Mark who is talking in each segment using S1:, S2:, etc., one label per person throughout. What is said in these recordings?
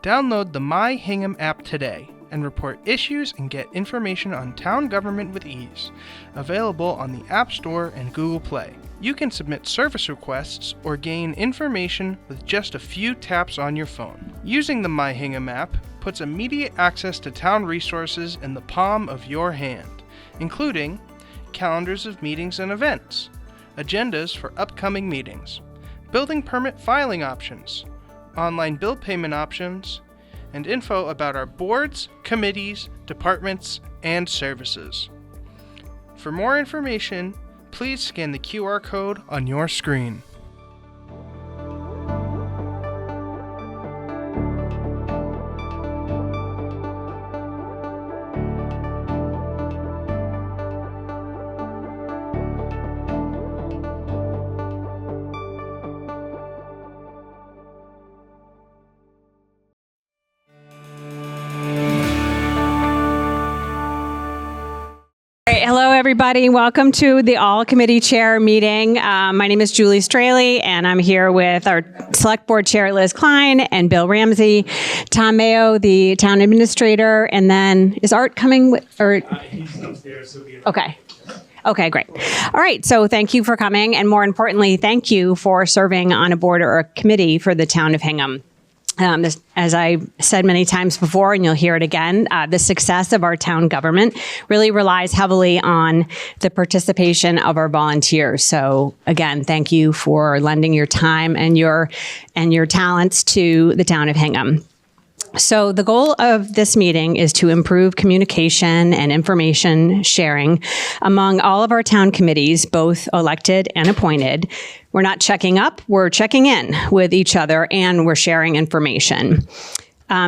S1: Download the My Hingham app today and report issues and get information on town government with ease. Available on the App Store and Google Play. You can submit service requests or gain information with just a few taps on your phone. Using the My Hingham app puts immediate access to town resources in the palm of your hand, including calendars of meetings and events, agendas for upcoming meetings, building permit filing options, online bill payment options, and info about our boards, committees, departments, and services. For more information, please scan the QR code on your screen.
S2: Hello, everybody. Welcome to the All Committee Chair meeting. My name is Julie Straley, and I'm here with our Select Board Chair, Liz Klein, and Bill Ramsey, Tom Mayo, the Town Administrator, and then is Art coming?
S3: He's upstairs, so
S2: Okay. Okay, great. All right, so thank you for coming, and more importantly, thank you for serving on a board or a committee for the Town of Hingham. As I said many times before, and you'll hear it again, the success of our town government really relies heavily on the participation of our volunteers. So again, thank you for lending your time and your talents to the town of Hingham. So the goal of this meeting is to improve communication and information sharing among all of our town committees, both elected and appointed. We're not checking up, we're checking in with each other, and we're sharing information.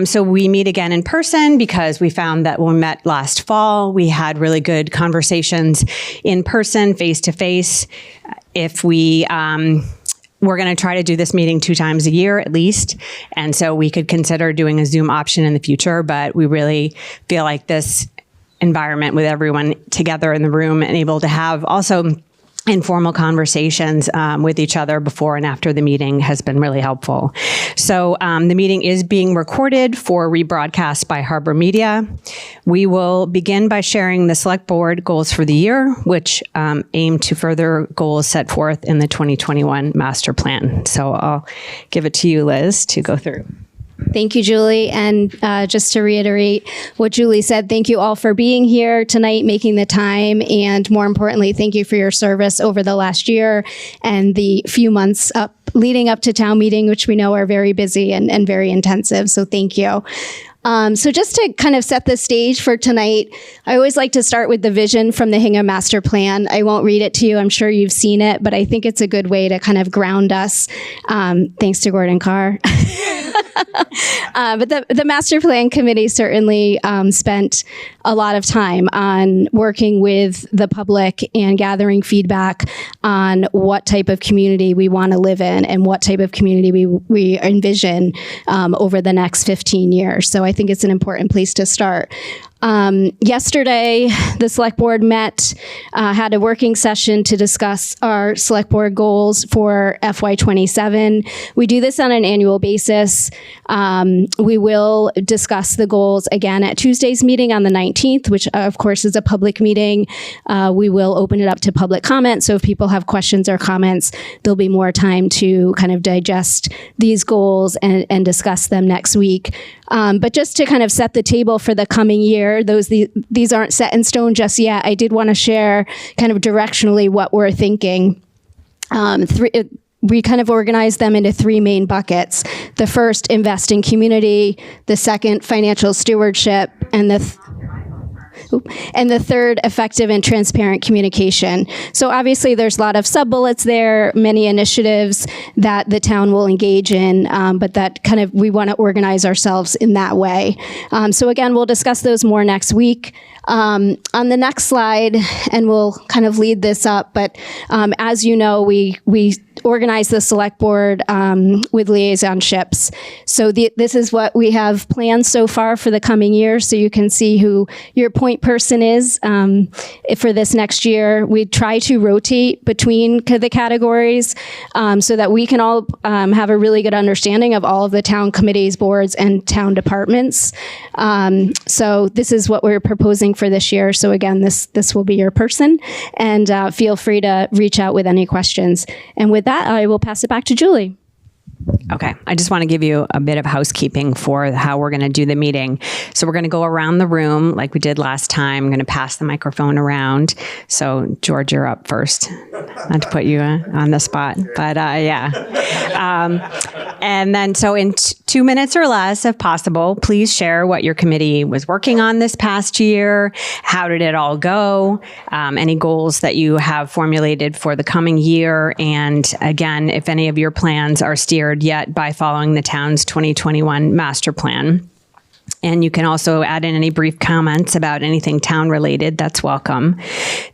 S2: So we meet again in person because we found that when we met last fall, we had really good conversations in person, face to face. If we're going to try to do this meeting 2 times a year at least. And so we could consider doing a Zoom option in the future, but we really feel like this environment with everyone together in the room and able to have also informal conversations with each other before and after the meeting has been really helpful. So the meeting is being recorded for rebroadcast by Harbor Media. We will begin by sharing the Select Board goals for the year, which aim to further goals set forth in the 2021 Master Plan. So I'll give it to you, Liz, to go through.
S4: Thank you, Julie. And just to reiterate what Julie said, thank you all for being here tonight, making the time, and more importantly, thank you for your service over the last year and the few months leading up to town meeting, which we know are very busy and very intensive. So thank you. So just to kind of set the stage for tonight, I always like to start with the vision from the Hingham Master Plan. I won't read it to you. I'm sure you've seen it, but I think it's a good way to kind of ground us. Thanks to Gordon Carr. But the Master Plan Committee certainly spent a lot of time on working with the public and gathering feedback on what type of community we want to live in and what type of community we envision over the next 15 years. So I think it's an important place to start. Yesterday, the Select Board met, had a working session to discuss our Select Board goals for FY27. We do this on an annual basis. We will discuss the goals again at Tuesday's meeting on the 19th, which of course is a public meeting. We will open it up to public comment. So if people have questions or comments, there'll be more time to kind of digest these goals and discuss them next week. But just to kind of set the table for the coming year, these aren't set in stone just yet. I did want to share kind of directionally what we're thinking. We kind of organize them into 3 main buckets. The first, invest in community. The second, financial stewardship. And the third, effective and transparent communication. So obviously there's a lot of sub-bullets there, many initiatives that the town will engage in, but that kind of, we want to organize ourselves in that way. So again, we'll discuss those more next week. On the next slide, and we'll kind of lead this up, but as you know, we organize the select board with liaisonships. So this is what we have planned so far for the coming year. So you can see who your point person is for this next year. We try to rotate between the categories so that we can all have a really good understanding of all of the town committees, boards, and town departments. So this is what we're proposing for this year. So again, this will be your person, and feel free to reach out with any questions. And with that, I will pass it back to Julie.
S2: Okay, I just want to give you a bit of housekeeping for how we're going to do the meeting. So we're going to go around the room like we did last time. I'm going to pass the microphone around. So George, you're up first. Not to put you on the spot, but yeah. And then so in 2 minutes or less, if possible, please share what your committee was working on this past year. How did it all go? Any goals that you have formulated for the coming year? And again, if any of your plans are steered yet by following the town's 2021 master plan. And you can also add in any brief comments about anything town related. That's welcome.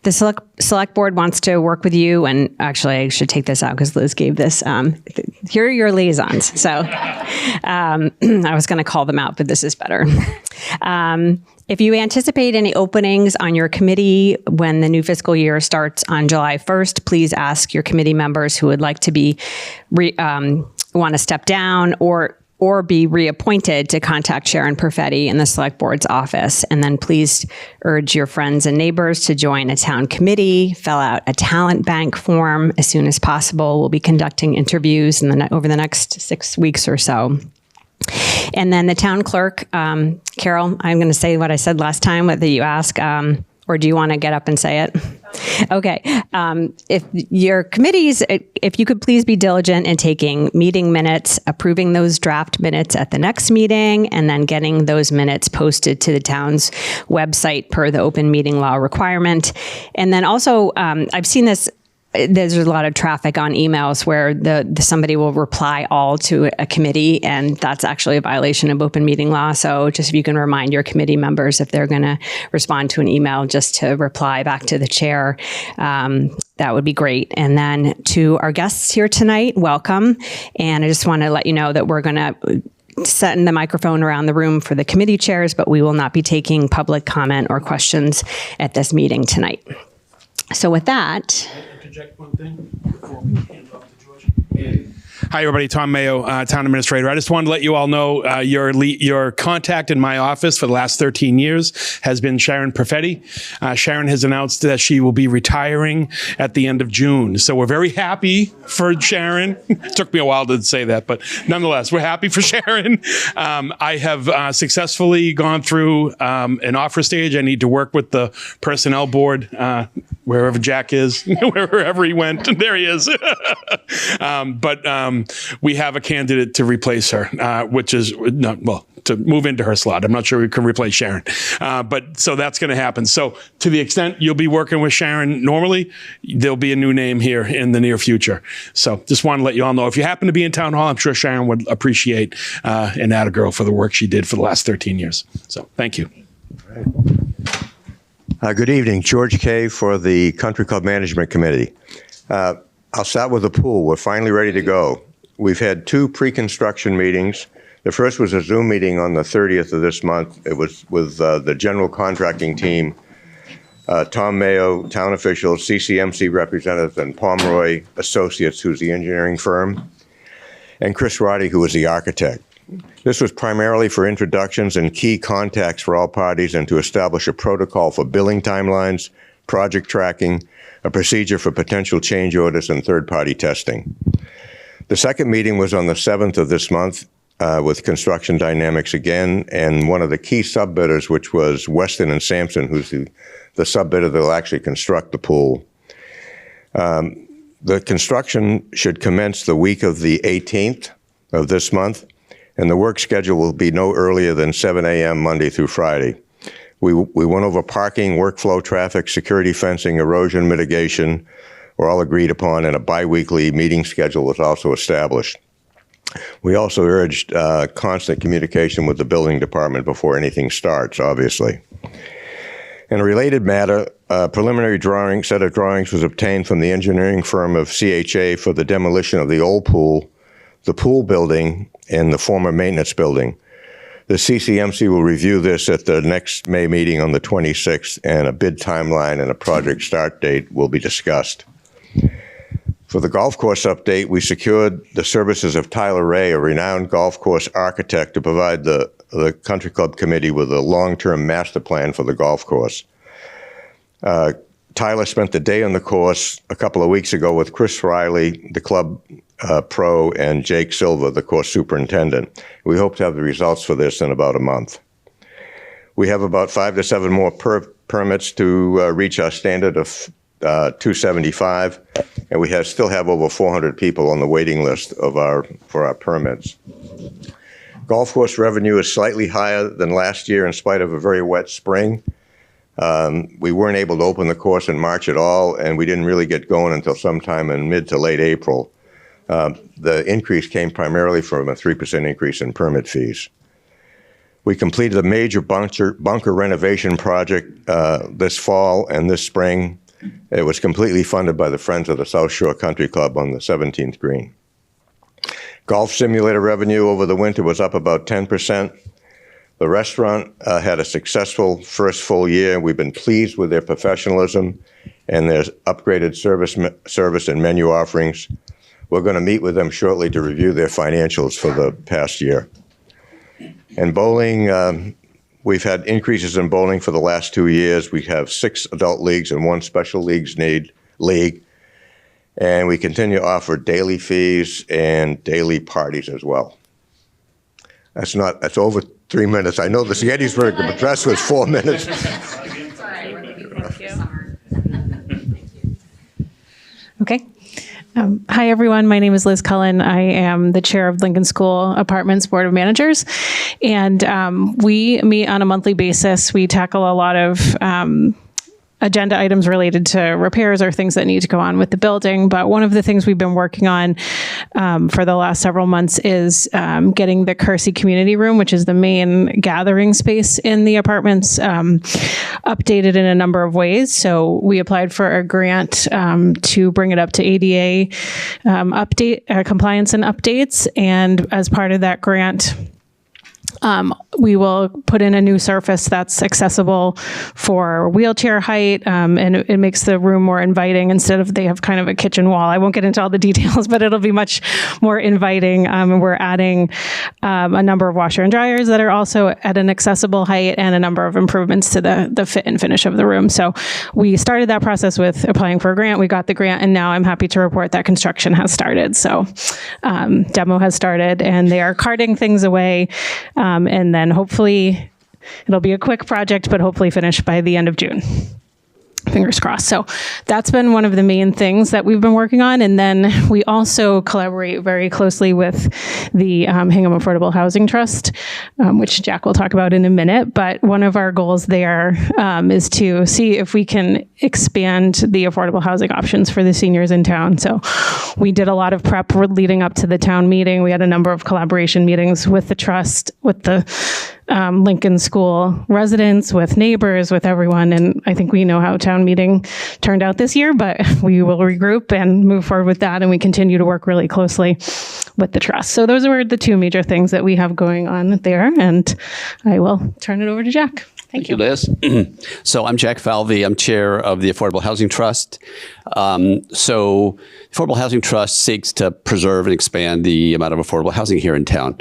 S2: The select board wants to work with you. And actually, I should take this out because Liz gave this. Here are your liaisons. So I was going to call them out, but this is better. If you anticipate any openings on your committee when the new fiscal year starts on July 1st, please ask your committee members who would like to be want to step down or be reappointed to contact Sharon Perfetti in the Select Board's office. And then please urge your friends and neighbors to join a town committee, fill out a talent bank form as soon as possible. We'll be conducting interviews over the next 6 weeks or so. And then the town clerk, Carol, I'm going to say what I said last time, whether you ask, or do you want to get up and say it? Okay. If your committees, if you could please be diligent in taking meeting minutes, approving those draft minutes at the next meeting, and then getting those minutes posted to the town's website per the open meeting law requirement. And then also, I've seen this. There's a lot of traffic on emails where somebody will reply all to a committee, and that's actually a violation of open meeting law. So just if you can remind your committee members if they're going to respond to an email, just to reply back to the chair, that would be great. And then to our guests here tonight, welcome. And I just want to let you know that we're going to setting the microphone around the room for the committee chairs, but we will not be taking public comment or questions at this meeting tonight. So with that,
S3: Interject one thing before we hand it off to George. Hi, everybody. Tom Mayo, Town Administrator. I just wanted to let you all know your contact in my office for the last 13 years has been Sharon Perfetti. Sharon has announced that she will be retiring at the end of June. So we're very happy for Sharon. It took me a while to say that, but nonetheless, we're happy for Sharon. I have successfully gone through an offer stage. I need to work with the personnel board, wherever Jack is, wherever he went. There he is. But we have a candidate to replace her, which is to move into her slot. I'm not sure we can replace Sharon, but so that's going to happen. So to the extent you'll be working with Sharon normally, there'll be a new name here in the near future. So just want to let you all know. If you happen to be in town hall, I'm sure Sharon would appreciate and add a girl for the work she did for the last 13 years. So thank you.
S5: Good evening, George Kay for the Country Club Management Committee. I'll start with the pool. We're finally ready to go. We've had 2 pre-construction meetings. The first was a Zoom meeting on the 30th of this month. It was with the general contracting team, Tom Mayo, town officials, CCMC representatives, and Pomeroy Associates, who's the engineering firm, and Chris Roddy, who was the architect. This was primarily for introductions and key contacts for all parties and to establish a protocol for billing timelines, project tracking, a procedure for potential change orders, and third-party testing. The second meeting was on the 7th of this month with Construction Dynamics again, and one of the key sub-bidders, which was Weston and Sampson, who's the sub-bidder that will actually construct the pool. The construction should commence the week of the 18th of this month, and the work schedule will be no earlier than 7 a.m. Monday through Friday. We went over parking, workflow, traffic, security fencing, erosion mitigation, were all agreed upon, and a biweekly meeting schedule was also established. We also urged constant communication with the building department before anything starts, obviously. In a related matter, a preliminary set of drawings was obtained from the engineering firm of CHA for the demolition of the old pool, the pool building, and the former maintenance building. The CCMC will review this at the next May meeting on the 26th, and a bid timeline and a project start date will be discussed. For the golf course update, we secured the services of Tyler Ray, a renowned golf course architect, to provide the Country Club Committee with a long-term master plan for the golf course. Tyler spent the day on the course a couple of weeks ago with Chris Riley, the club pro, and Jake Silva, the course superintendent. We hope to have the results for this in about a month. We have about 5 to 7 more permits to reach our standard of 275, and we still have over 400 people on the waiting list for our permits. Golf course revenue is slightly higher than last year in spite of a very wet spring. We weren't able to open the course in March at all, and we didn't really get going until sometime in mid to late April. The increase came primarily from a 3% increase in permit fees. We completed a major bunker renovation project this fall and this spring. It was completely funded by the Friends of the South Shore Country Club on the 17th green. Golf simulator revenue over the winter was up about 10%. The restaurant had a successful first full year. We've been pleased with their professionalism and their upgraded service and menu offerings. We're going to meet with them shortly to review their financials for the past year. And bowling, we've had increases in bowling for the last 2 years. We have 6 adult leagues and 1 special league. And we continue to offer daily fees and daily parties as well. That's over 3 minutes. I know the Gettysburg Address was 4 minutes.
S6: Okay. Hi, everyone. My name is Liz Cullen. I am the chair of Lincoln School Apartments Board of Managers. And we meet on a monthly basis. We tackle a lot of agenda items related to repairs or things that need to go on with the building. But one of the things we've been working on for the last several months is getting the Kersey Community Room, which is the main gathering space in the apartments, updated in a number of ways. So we applied for a grant to bring it up to ADA compliance and updates. And as part of that grant, we will put in a new surface that's accessible for wheelchair height, and it makes the room more inviting instead of they have kind of a kitchen wall. I won't get into all the details, but it'll be much more inviting. And we're adding a number of washer and dryers that are also at an accessible height and a number of improvements to the fit and finish of the room. So we started that process with applying for a grant. We got the grant, and now I'm happy to report that construction has started. So demo has started, and they are carting things away. And then hopefully it'll be a quick project, but hopefully finished by the end of June. Fingers crossed. So that's been one of the main things that we've been working on. And then we also collaborate very closely with the Hingham Affordable Housing Trust, which Jack will talk about in a minute. But one of our goals there is to see if we can expand the affordable housing options for the seniors in town. So we did a lot of prep leading up to the town meeting. We had a number of collaboration meetings with the trust, with the Lincoln School residents, with neighbors, with everyone. And I think we know how town meeting turned out this year, but we will regroup and move forward with that. And we continue to work really closely with the trust. So those were the 2 major things that we have going on there. And I will turn it over to Jack.
S7: Thank you, Liz. So I'm Jack Falvey. I'm chair of the Affordable Housing Trust. So Affordable Housing Trust seeks to preserve and expand the amount of affordable housing here in town.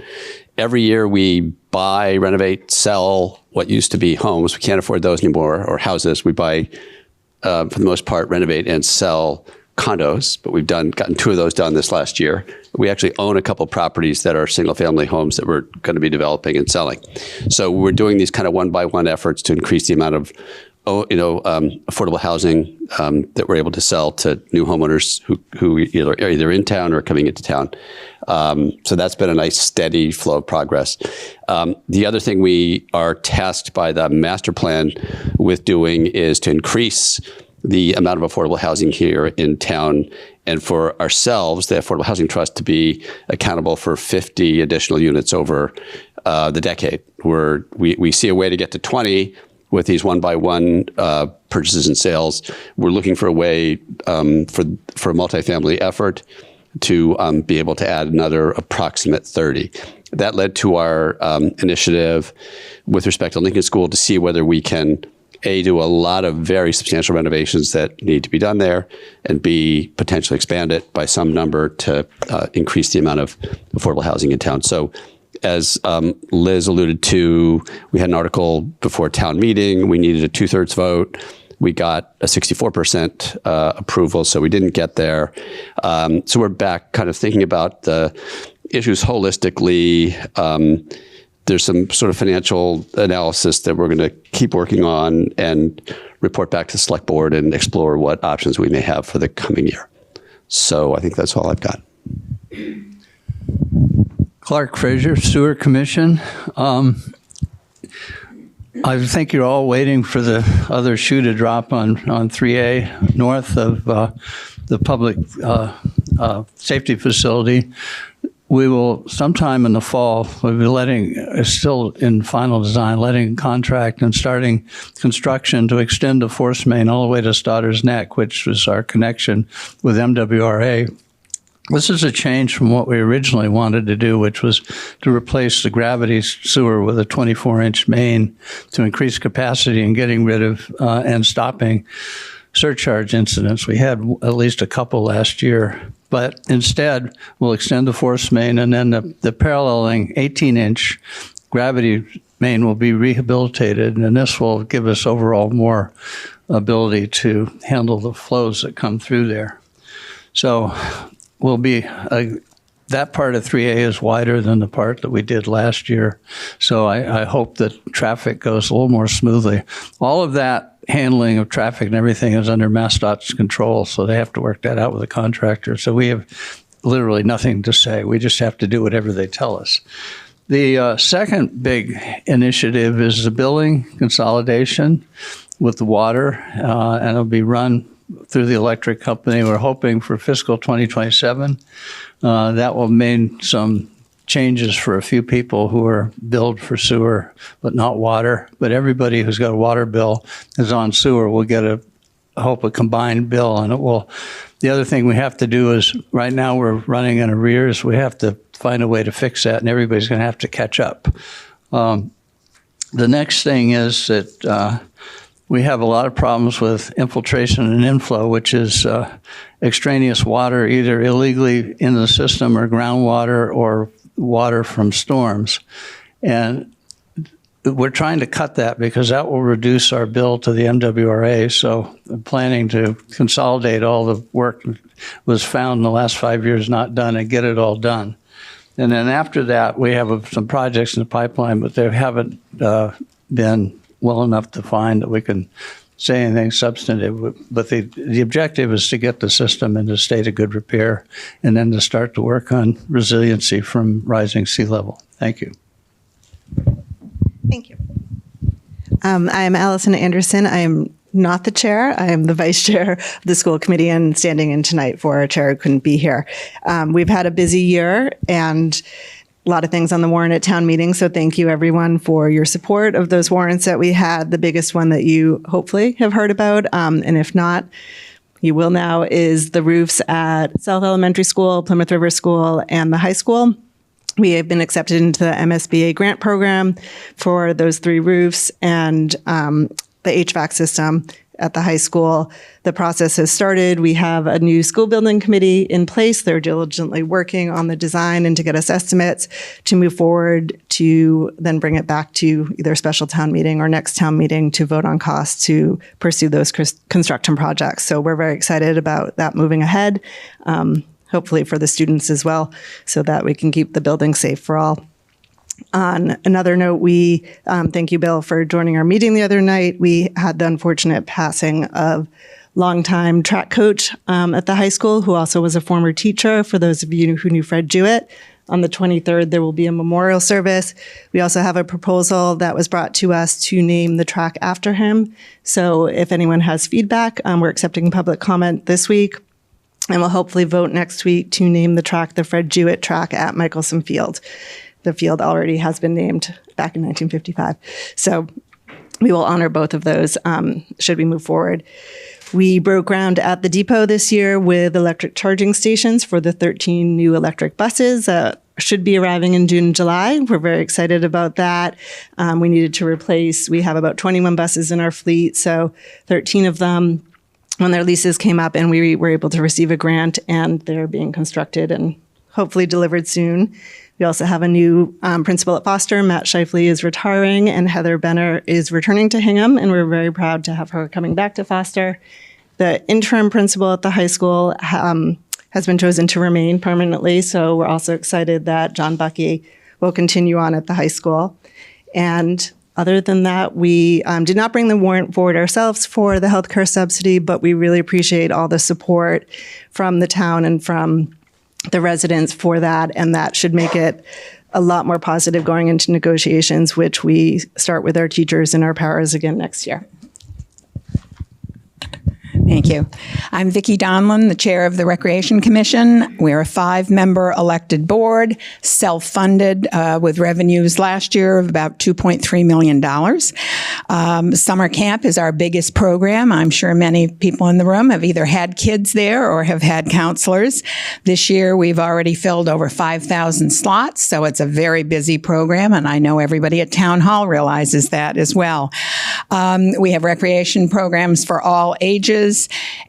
S7: Every year we buy, renovate, sell what used to be homes. We can't afford those anymore, or houses. We buy, for the most part, renovate and sell condos, but we've gotten 2 of those done this last year. We actually own a couple properties that are single-family homes that we're going to be developing and selling. So we're doing these kind of one-by-one efforts to increase the amount of affordable housing that we're able to sell to new homeowners who are either in town or coming into town. So that's been a nice steady flow of progress. The other thing we are tasked by the master plan with doing is to increase the amount of affordable housing here in town, and for ourselves, the Affordable Housing Trust, to be accountable for 50 additional units over the decade. We see a way to get to 20. with these one-by-one purchases and sales, we're looking for a way for a multifamily effort to be able to add another approximate 30. That led to our initiative with respect to Lincoln School to see whether we can, A, do a lot of very substantial renovations that need to be done there, and B, potentially expand it by some number to increase the amount of affordable housing in town. So as Liz alluded to, we had an article before town meeting. We needed a 2/3 vote. We got a 64% approval, so we didn't get there. So we're back kind of thinking about the issues holistically. There's some sort of financial analysis that we're going to keep working on and report back to the select board and explore what options we may have for the coming year. So I think that's all I've got.
S8: Clark Fraser, Sewer Commission. I think you're all waiting for the other shoe to drop on 3A north of the public safety facility. We will, sometime in the fall, we'll be it's still in final design, letting contract and starting construction to extend the force main all the way to Stotter's Neck, which was our connection with MWRA. This is a change from what we originally wanted to do, which was to replace the gravity sewer with a 24-inch main to increase capacity and getting rid of and stopping surcharge incidents. We had at least a couple last year, but instead we'll extend the force main, and then the paralleling 18-inch gravity main will be rehabilitated, and this will give us overall more ability to handle the flows that come through there. So will be that part of 3A is wider than the part that we did last year. So I hope that traffic goes a little more smoothly. All of that handling of traffic and everything is under MassDOT's control, so they have to work that out with the contractor. So we have literally nothing to say. We just have to do whatever they tell us. The second big initiative is the billing consolidation with the water, and it'll be run through the electric company. We're hoping for fiscal 2027. That will mean some changes for a few people who are billed for sewer, but not water. But everybody who's got a water bill is on sewer will get a combined bill. And it will. The other thing we have to do is, right now we're running in arrears. We have to find a way to fix that, and everybody's going to have to catch up. The next thing is that we have a lot of problems with infiltration and inflow, which is extraneous water, either illegally in the system or groundwater or water from storms. And we're trying to cut that because that will reduce our bill to the MWRA. So I'm planning to consolidate all the work that was found in the last 5 years not done and get it all done. And then after that, we have some projects in the pipeline, but they haven't been well enough to find that we can say anything substantive. But the objective is to get the system into a state of good repair and then to start to work on resiliency from rising sea level. Thank you.
S9: Thank you. I am Allison Anderson. I am not the chair. I am the vice chair of the school committee and standing in tonight for our chair who couldn't be here. We've had a busy year and a lot of things on the warrant at town meeting. So thank you everyone for your support of those warrants that we had. The biggest one that you hopefully have heard about, and if not, you will now, is the roofs at South Elementary School, Plymouth River School, and the high school. We have been accepted into the MSBA grant program for those 3 roofs and the HVAC system at the high school. The process has started. We have a new school building committee in place. They're diligently working on the design and to get us estimates to move forward to then bring it back to either special town meeting or next town meeting to vote on costs to pursue those construction projects. So we're very excited about that moving ahead, hopefully for the students as well, so that we can keep the building safe for all. On another note, we thank you, Bill, for joining our meeting the other night. We had the unfortunate passing of longtime track coach at the high school, who also was a former teacher. For those of you who knew Fred Jewett, on the 23rd, there will be a memorial service. We also have a proposal that was brought to us to name the track after him. So if anyone has feedback, we're accepting public comment this week. And we'll hopefully vote next week to name the track the Fred Jewett track at Michelson Field. The field already has been named back in 1955. So we will honor both of those should we move forward. We broke ground at the depot this year with electric charging stations for the 13 new electric buses. Should be arriving in June and July. We're very excited about that. We needed to replace, we have about 21 buses in our fleet, so 13 of them, when their leases came up, and we were able to receive a grant, and they're being constructed and hopefully delivered soon. We also have a new principal at Foster. Matt Shifley is retiring, and Heather Benner is returning to Hingham, and we're very proud to have her coming back to Foster. The interim principal at the high school has been chosen to remain permanently, so we're also excited that John Bucky will continue on at the high school. And other than that, we did not bring the warrant forward ourselves for the healthcare subsidy, but we really appreciate all the support from the town and from the residents for that, and that should make it a lot more positive going into negotiations, which we start with our teachers and our paras again next year.
S10: Thank you. I'm Vicki Donlin, the chair of the Recreation Commission. We're a 5-member elected board, self-funded with revenues last year of about $2.3 million. Summer camp is our biggest program. I'm sure many people in the room have either had kids there or have had counselors. This year, we've already filled over 5,000 slots, so it's a very busy program, and I know everybody at Town Hall realizes that as well. We have recreation programs for all ages.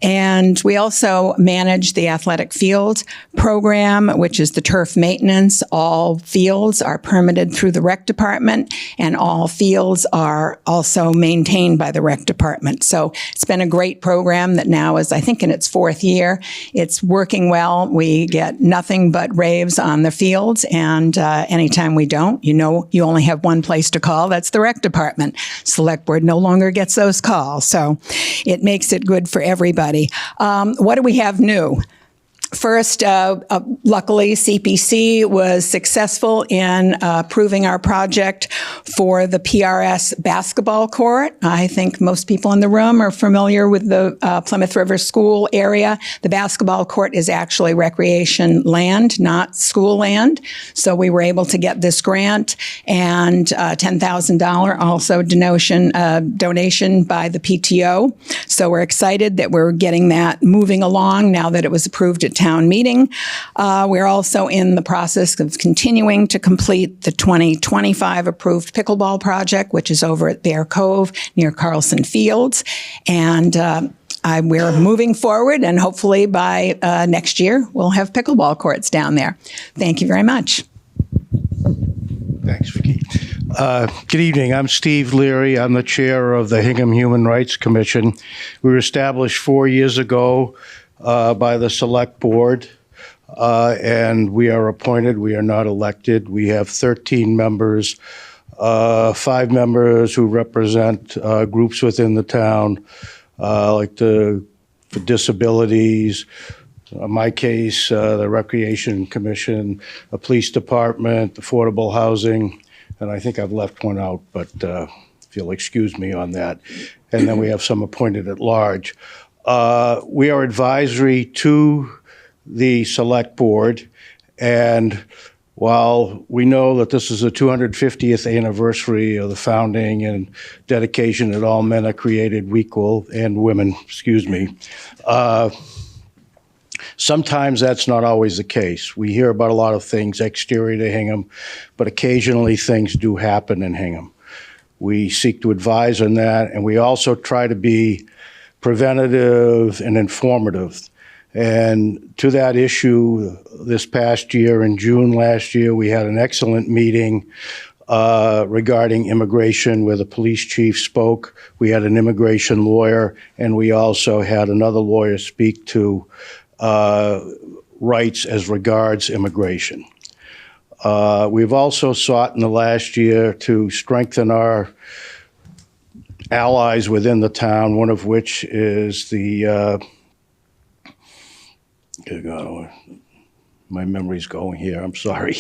S10: And we also manage the athletic field program, which is the turf maintenance. All fields are permitted through the rec department, and all fields are also maintained by the rec department. So it's been a great program that now is, I think, in its 4th year. It's working well. We get nothing but raves on the fields, and anytime we don't, you know, you only have one place to call. That's the rec department. Select board no longer gets those calls, so it makes it good for everybody. What do we have new? First, luckily, CPC was successful in approving our project for the PRS basketball court. I think most people in the room are familiar with the Plymouth River School area. The basketball court is actually recreation land, not school land. So we were able to get this grant, and $10,000 also donation by the PTO. So we're excited that we're getting that moving along now that it was approved at town meeting. We're also in the process of continuing to complete the 2025 approved pickleball project, which is over at Bear Cove near Carlson Fields. And we're moving forward, and hopefully by next year, we'll have pickleball courts down there. Thank you very much.
S11: Thanks, Vicki. Good evening. I'm Steve Leary. I'm the chair of the Hingham Human Rights Commission. We were established 4 years ago by the select board, and we are appointed. We are not elected. We have 13 members, 5 members who represent groups within the town, like for disabilities, in my case, the Recreation Commission, the Police Department, Affordable Housing, and I think I've left one out, but if you'll excuse me on that. And then we have some appointed at large. We are advisory to the select board, and while we know that this is the 250th anniversary of the founding and dedication that all men are created equal, and women, sometimes that's not always the case. We hear about a lot of things exterior to Hingham, but occasionally things do happen in Hingham. We seek to advise on that, and we also try to be preventative and informative. And to that issue, this past year, in June last year, we had an excellent meeting regarding immigration where the police chief spoke. We had an immigration lawyer, and we also had another lawyer speak to rights as regards immigration. We've also sought in the last year to strengthen our allies within the town, one of which is the, my memory's going here, I'm sorry.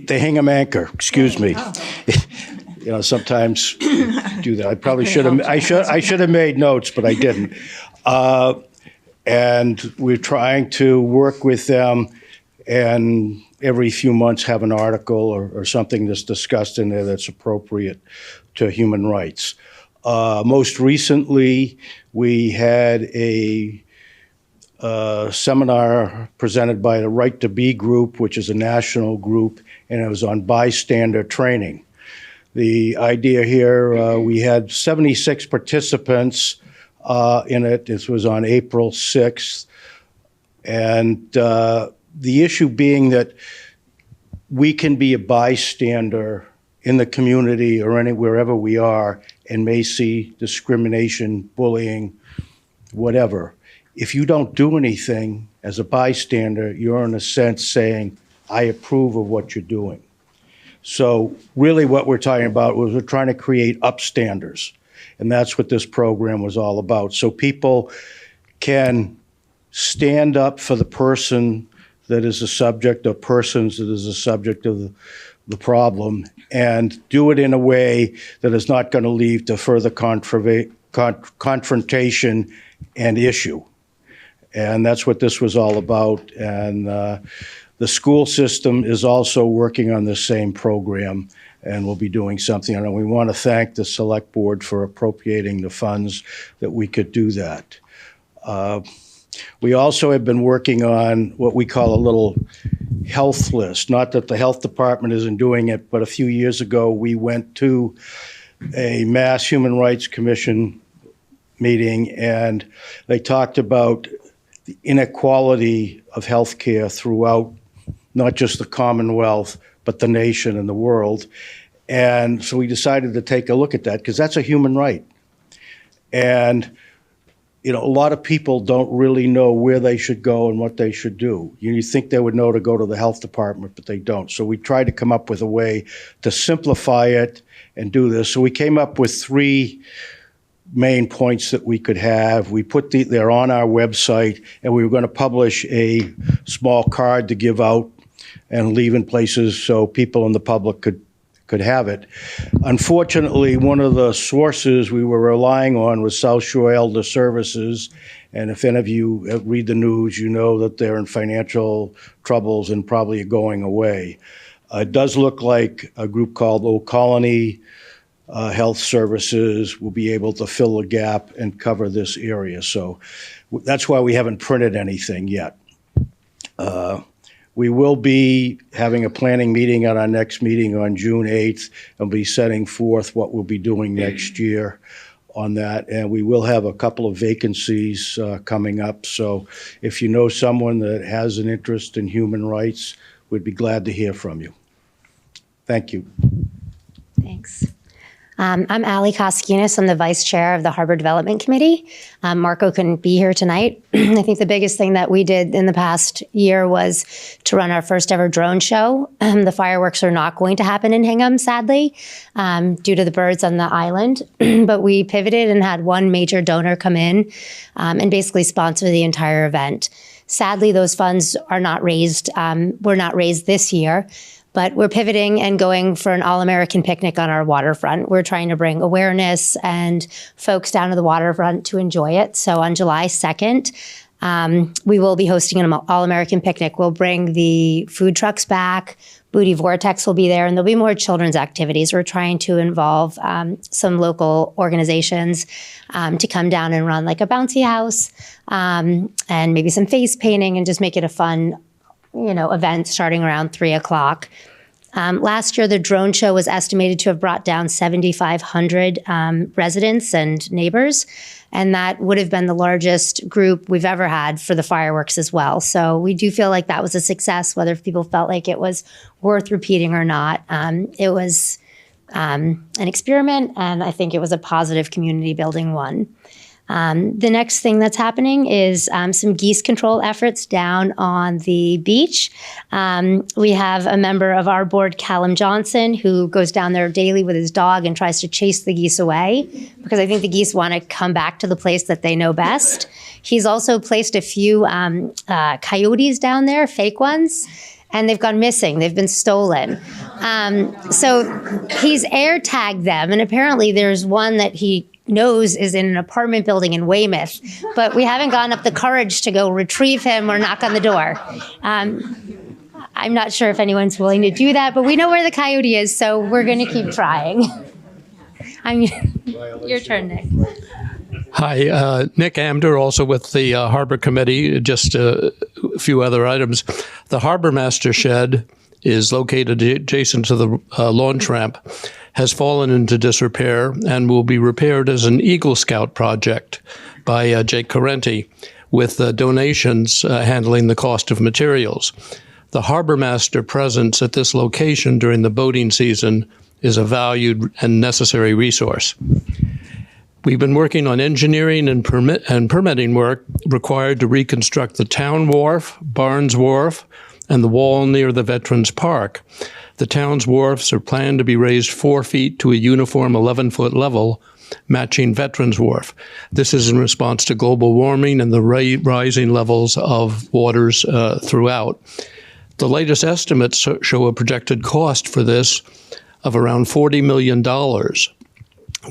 S11: The Hingham Anchor, excuse me. You know, sometimes do that. I probably should have. I should have made notes, but I didn't. And we're trying to work with them and every few months have an article or something that's discussed in there that's appropriate to human rights. Most recently, we had a seminar presented by the Right to Be group, which is a national group, and it was on bystander training. The idea here, we had 76 participants in it. This was on April 6th. And the issue being that we can be a bystander in the community or wherever we are and may see discrimination, bullying, whatever. If you don't do anything as a bystander, you're in a sense saying, I approve of what you're doing. So really what we're talking about was we're trying to create upstanders. And that's what this program was all about. So people can stand up for the person that is the subject or persons that is the subject of the problem and do it in a way that is not going to lead to further confrontation and issue. And that's what this was all about. And the school system is also working on the same program and we'll be doing something. And we want to thank the select board for appropriating the funds that we could do that. We also have been working on what we call a little health list. Not that the health department isn't doing it, but a few years ago we went to a Mass Human Rights Commission meeting and they talked about the inequality of healthcare throughout not just the Commonwealth, but the nation and the world. And so we decided to take a look at that because that's a human right. And you know, a lot of people don't really know where they should go and what they should do. You think they would know to go to the health department, but they don't. So we tried to come up with a way to simplify it and do this. So we came up with 3 main points that we could have. We put they're on our website, and we were going to publish a small card to give out and leave in places so people in the public could have it. Unfortunately, one of the sources we were relying on was South Shore Elder Services. And if any of you read the news, you know that they're in financial troubles and probably going away. It does look like a group called Old Colony Health Services will be able to fill the gap and cover this area. So that's why we haven't printed anything yet. We will be having a planning meeting at our next meeting on June 8th and be setting forth what we'll be doing next year on that. And we will have a couple of vacancies coming up. So if you know someone that has an interest in human rights, we'd be glad to hear from you. Thank you.
S12: Thanks. I'm Allie Koskinas. I'm the vice chair of the Harbor Development Committee. Marco couldn't be here tonight. I think the biggest thing that we did in the past year was to run our first ever drone show. The fireworks are not going to happen in Hingham, sadly, due to the birds on the island. But we pivoted and had one major donor come in and basically sponsor the entire event. Sadly, those funds are not raised, were not raised this year. But we're pivoting and going for an all-American picnic on our waterfront. We're trying to bring awareness and folks down to the waterfront to enjoy it. So on July 2nd, we will be hosting an all-American picnic. We'll bring the food trucks back. Booty Vortex will be there, and there'll be more children's activities. We're trying to involve some local organizations to come down and run like a bouncy house and maybe some face painting and just make it a fun event starting around 3 o'clock. Last year, the drone show was estimated to have brought down 7,500 residents and neighbors, and that would have been the largest group we've ever had for the fireworks as well. So we do feel like that was a success, whether people felt like it was worth repeating or not. It was an experiment, and I think it was a positive community building one. The next thing that's happening is some geese control efforts down on the beach. We have a member of our board, Callum Johnson, who goes down there daily with his dog and tries to chase the geese away because I think the geese want to come back to the place that they know best. He's also placed a few coyotes down there, fake ones, and they've gone missing. They've been stolen. So he's air tagged them, and apparently there's one that he knows is in an apartment building in Weymouth, but we haven't gotten up the courage to go retrieve him or knock on the door. I'm not sure if anyone's willing to do that, but we know where the coyote is, so we're going to keep trying. Your turn, Nick.
S13: Hi, Nick Amder, also with the Harbor Committee. Just a few other items. The Harbor Master Shed is located adjacent to the launch ramp, has fallen into disrepair and will be repaired as an Eagle Scout project by Jake Correnti, with donations handling the cost of materials. The Harbor Master presence at this location during the boating season is a valued and necessary resource. We've been working on engineering and permitting work required to reconstruct the town wharf, Barnes Wharf, and the wall near the Veterans Park. The town's wharfs are planned to be raised 4 feet to a uniform 11-foot level, matching Veterans Wharf. This is in response to global warming and the rising levels of waters throughout. The latest estimates show a projected cost for this of around $40 million.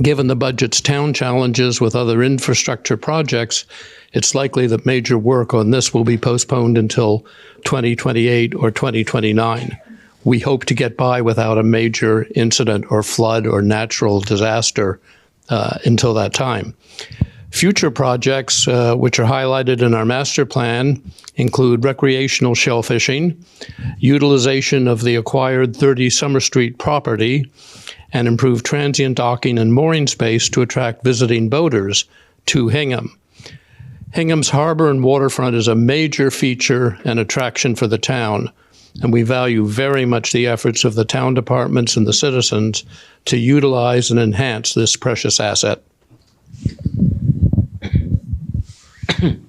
S13: Given the budget's town challenges with other infrastructure projects, it's likely that major work on this will be postponed until 2028 or 2029. We hope to get by without a major incident or flood or natural disaster until that time. Future projects, which are highlighted in our master plan, include recreational shellfishing, utilization of the acquired 30 Summer Street property, and improved transient docking and mooring space to attract visiting boaters to Hingham. Hingham's harbor and waterfront is a major feature and attraction for the town, and we value very much the efforts of the town departments and the citizens to utilize and enhance this precious asset.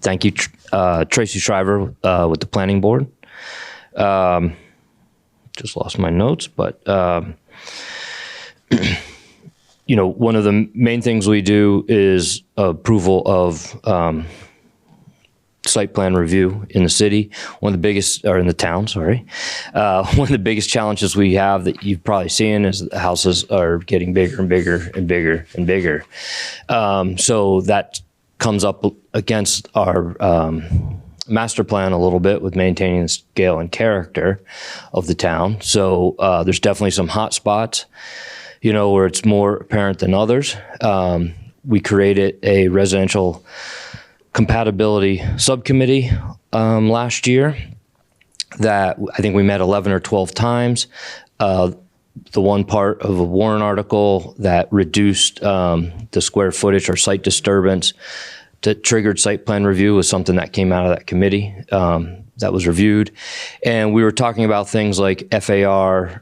S14: Thank you, Tracy Shriver with the Planning Board. Just lost my notes, but you know, one of the main things we do is approval of site plan review in the city. One of the biggest, or in the town, sorry. One of the biggest challenges we have that you've probably seen is that the houses are getting bigger and bigger and bigger and bigger. So that comes up against our master plan a little bit with maintaining the scale and character of the town. So there's definitely some hot spots, you know, where it's more apparent than others. We created a residential compatibility subcommittee last year that I think we met 11 or 12 times. The one part of a warrant article that reduced the square footage or site disturbance that triggered site plan review was something that came out of that committee that was reviewed. And we were talking about things like FAR,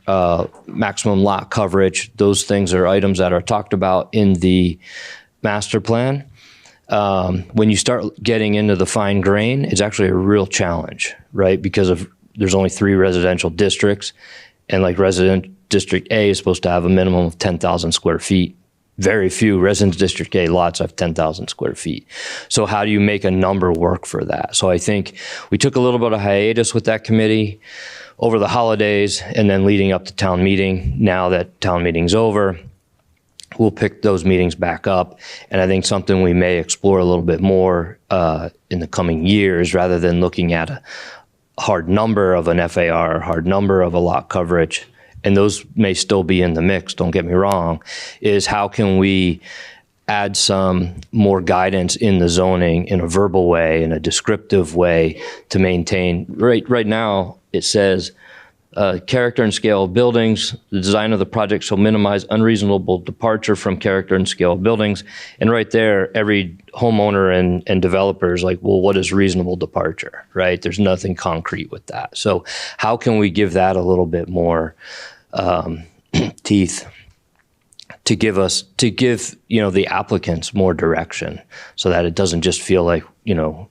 S14: maximum lot coverage. Those things are items that are talked about in the master plan. When you start getting into the fine grain, it's actually a real challenge, right? Because there's only 3 residential districts, and like resident District A is supposed to have a minimum of 10,000 square feet. Very few resident District A lots have 10,000 square feet. So how do you make a number work for that? So I think we took a little bit of hiatus with that committee over the holidays and then leading up to town meeting. Now that town meeting's over, we'll pick those meetings back up. And I think something we may explore a little bit more in the coming years, rather than looking at a hard number of an FAR, hard number of a lot coverage, and those may still be in the mix, don't get me wrong, is how can we add some more guidance in the zoning in a verbal way, in a descriptive way to maintain. Right now, it says, character and scale of buildings, the design of the project shall minimize unreasonable departure from character and scale of buildings. And right there, every homeowner and developer is like, well, what is reasonable departure, right? There's nothing concrete with that. So how can we give that a little bit more teeth to give, you know, the applicants more direction, so that it doesn't just feel like, you know,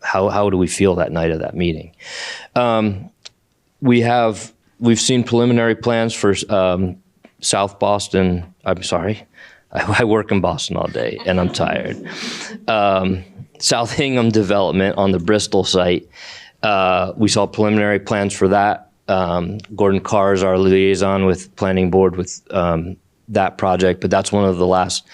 S14: how do we feel that night of that meeting? We've seen preliminary plans for South Boston. I'm sorry, I work in Boston all day and I'm tired. South Hingham development on the Bristol site. We saw preliminary plans for that. Gordon Carr is our liaison with Planning Board with that project, but that's one of the last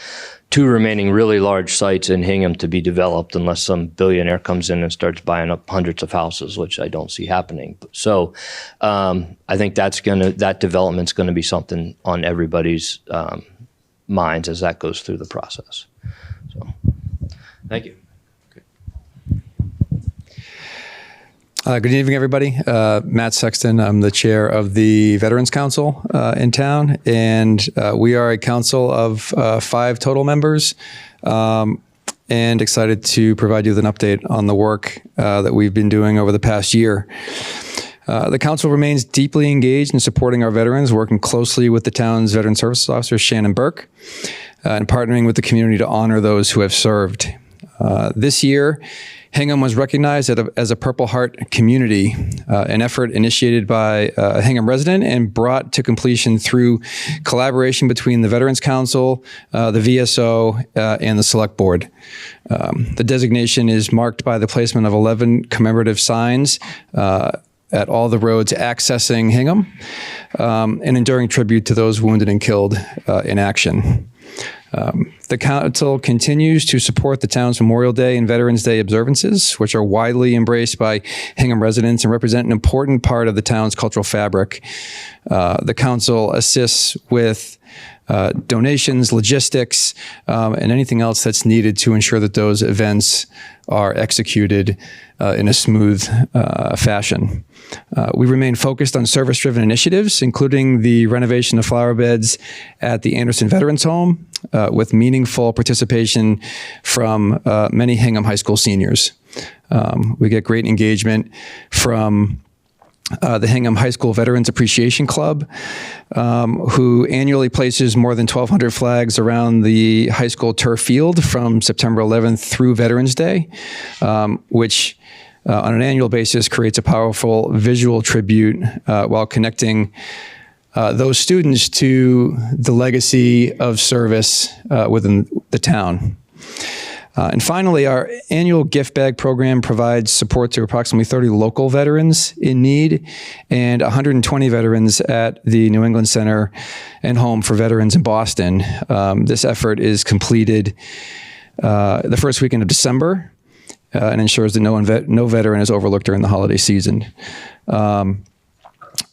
S14: 2 remaining really large sites in Hingham to be developed, unless some billionaire comes in and starts buying up hundreds of houses, which I don't see happening. So I think that development's gonna be something on everybody's minds as that goes through the process. So, thank you.
S15: Good evening, everybody. Matt Sexton. I'm the chair of the Veterans Council in town, and we are a council of 5 total members, and excited to provide you with an update on the work that we've been doing over the past year. The council remains deeply engaged in supporting our veterans, working closely with the town's Veteran Services Officer, Shannon Burke, and partnering with the community to honor those who have served. This year, Hingham was recognized as a Purple Heart community, an effort initiated by a Hingham resident and brought to completion through collaboration between the Veterans Council, the VSO, and the Select Board. The designation is marked by the placement of 11 commemorative signs at all the roads accessing Hingham, an enduring tribute to those wounded and killed in action. The council continues to support the town's Memorial Day and Veterans Day observances, which are widely embraced by Hingham residents and represent an important part of the town's cultural fabric. The council assists with donations, logistics, and anything else that's needed to ensure that those events are executed in a smooth fashion. We remain focused on service-driven initiatives, including the renovation of flower beds at the Anderson Veterans Home, with meaningful participation from many Hingham High School seniors. We get great engagement from the Hingham High School Veterans Appreciation Club, who annually places more than 1,200 flags around the high school turf field from September 11th through Veterans Day, which on an annual basis creates a powerful visual tribute while connecting those students to the legacy of service within the town. And finally, our annual gift bag program provides support to approximately 30 local veterans in need and 120 veterans at the New England Center and Home for Veterans in Boston. This effort is completed the first weekend of December and ensures that no veteran is overlooked during the holiday season.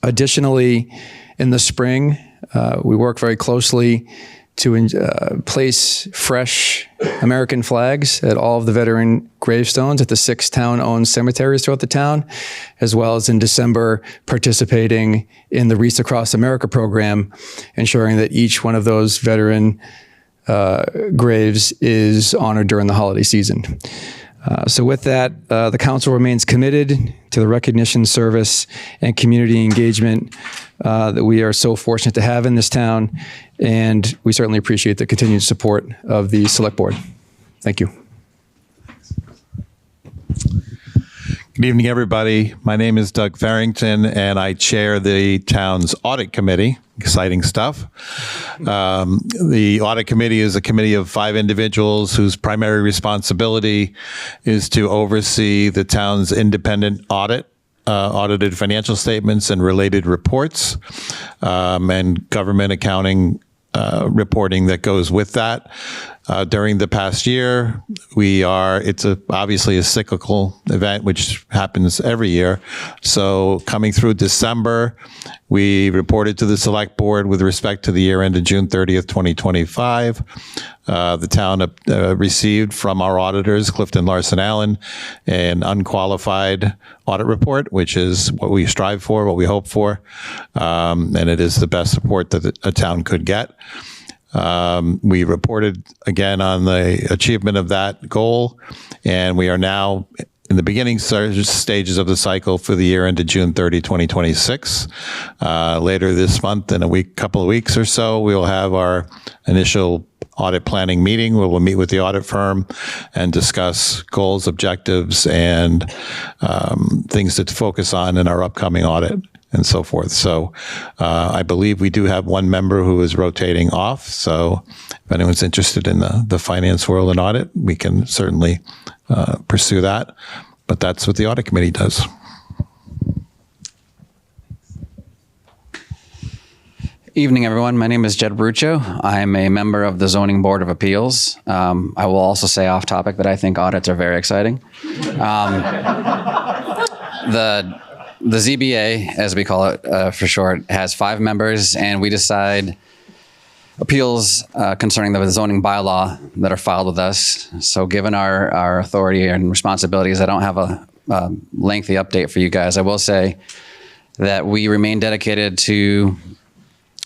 S15: Additionally, in the spring, we work very closely to place fresh American flags at all of the veteran gravestones at the 6 town-owned cemeteries throughout the town, as well as in December participating in the Wreaths Across America program, ensuring that each one of those veteran graves is honored during the holiday season. So with that, the council remains committed to the recognition, service, and community engagement that we are so fortunate to have in this town, and we certainly appreciate the continued support of the Select Board. Thank you.
S16: Good evening, everybody. My name is Doug Farrington, and I chair the town's audit committee. Exciting stuff. The audit committee is a committee of 5 individuals whose primary responsibility is to oversee the town's independent audited financial statements and related reports, and government accounting reporting that goes with that. During the past year, it's obviously a cyclical event, which happens every year. So coming through December, we reported to the Select Board with respect to the year ended June 30th, 2025. The town received from our auditors, Clifton Larson Allen, an unqualified audit report, which is what we strive for, what we hope for, and it is the best support that a town could get. We reported again on the achievement of that goal, and we are now in the beginning stages of the cycle for the year ended June 30, 2026. Later this month, in a couple of weeks or so, we will have our initial audit planning meeting where we'll meet with the audit firm and discuss goals, objectives, and things to focus on in our upcoming audit and so forth. So I believe we do have one member who is rotating off. So if anyone's interested in the finance world and audit, we can certainly pursue that. But that's what the audit committee does.
S17: Evening, everyone. My name is Jed Bruccio. I'm a member of the Zoning Board of Appeals. I will also say off topic that I think audits are very exciting. The ZBA, as we call it for short, has 5 members, and we decide appeals concerning the zoning bylaw that are filed with us. So given our authority and responsibilities, I don't have a lengthy update for you guys. I will say that we remain dedicated to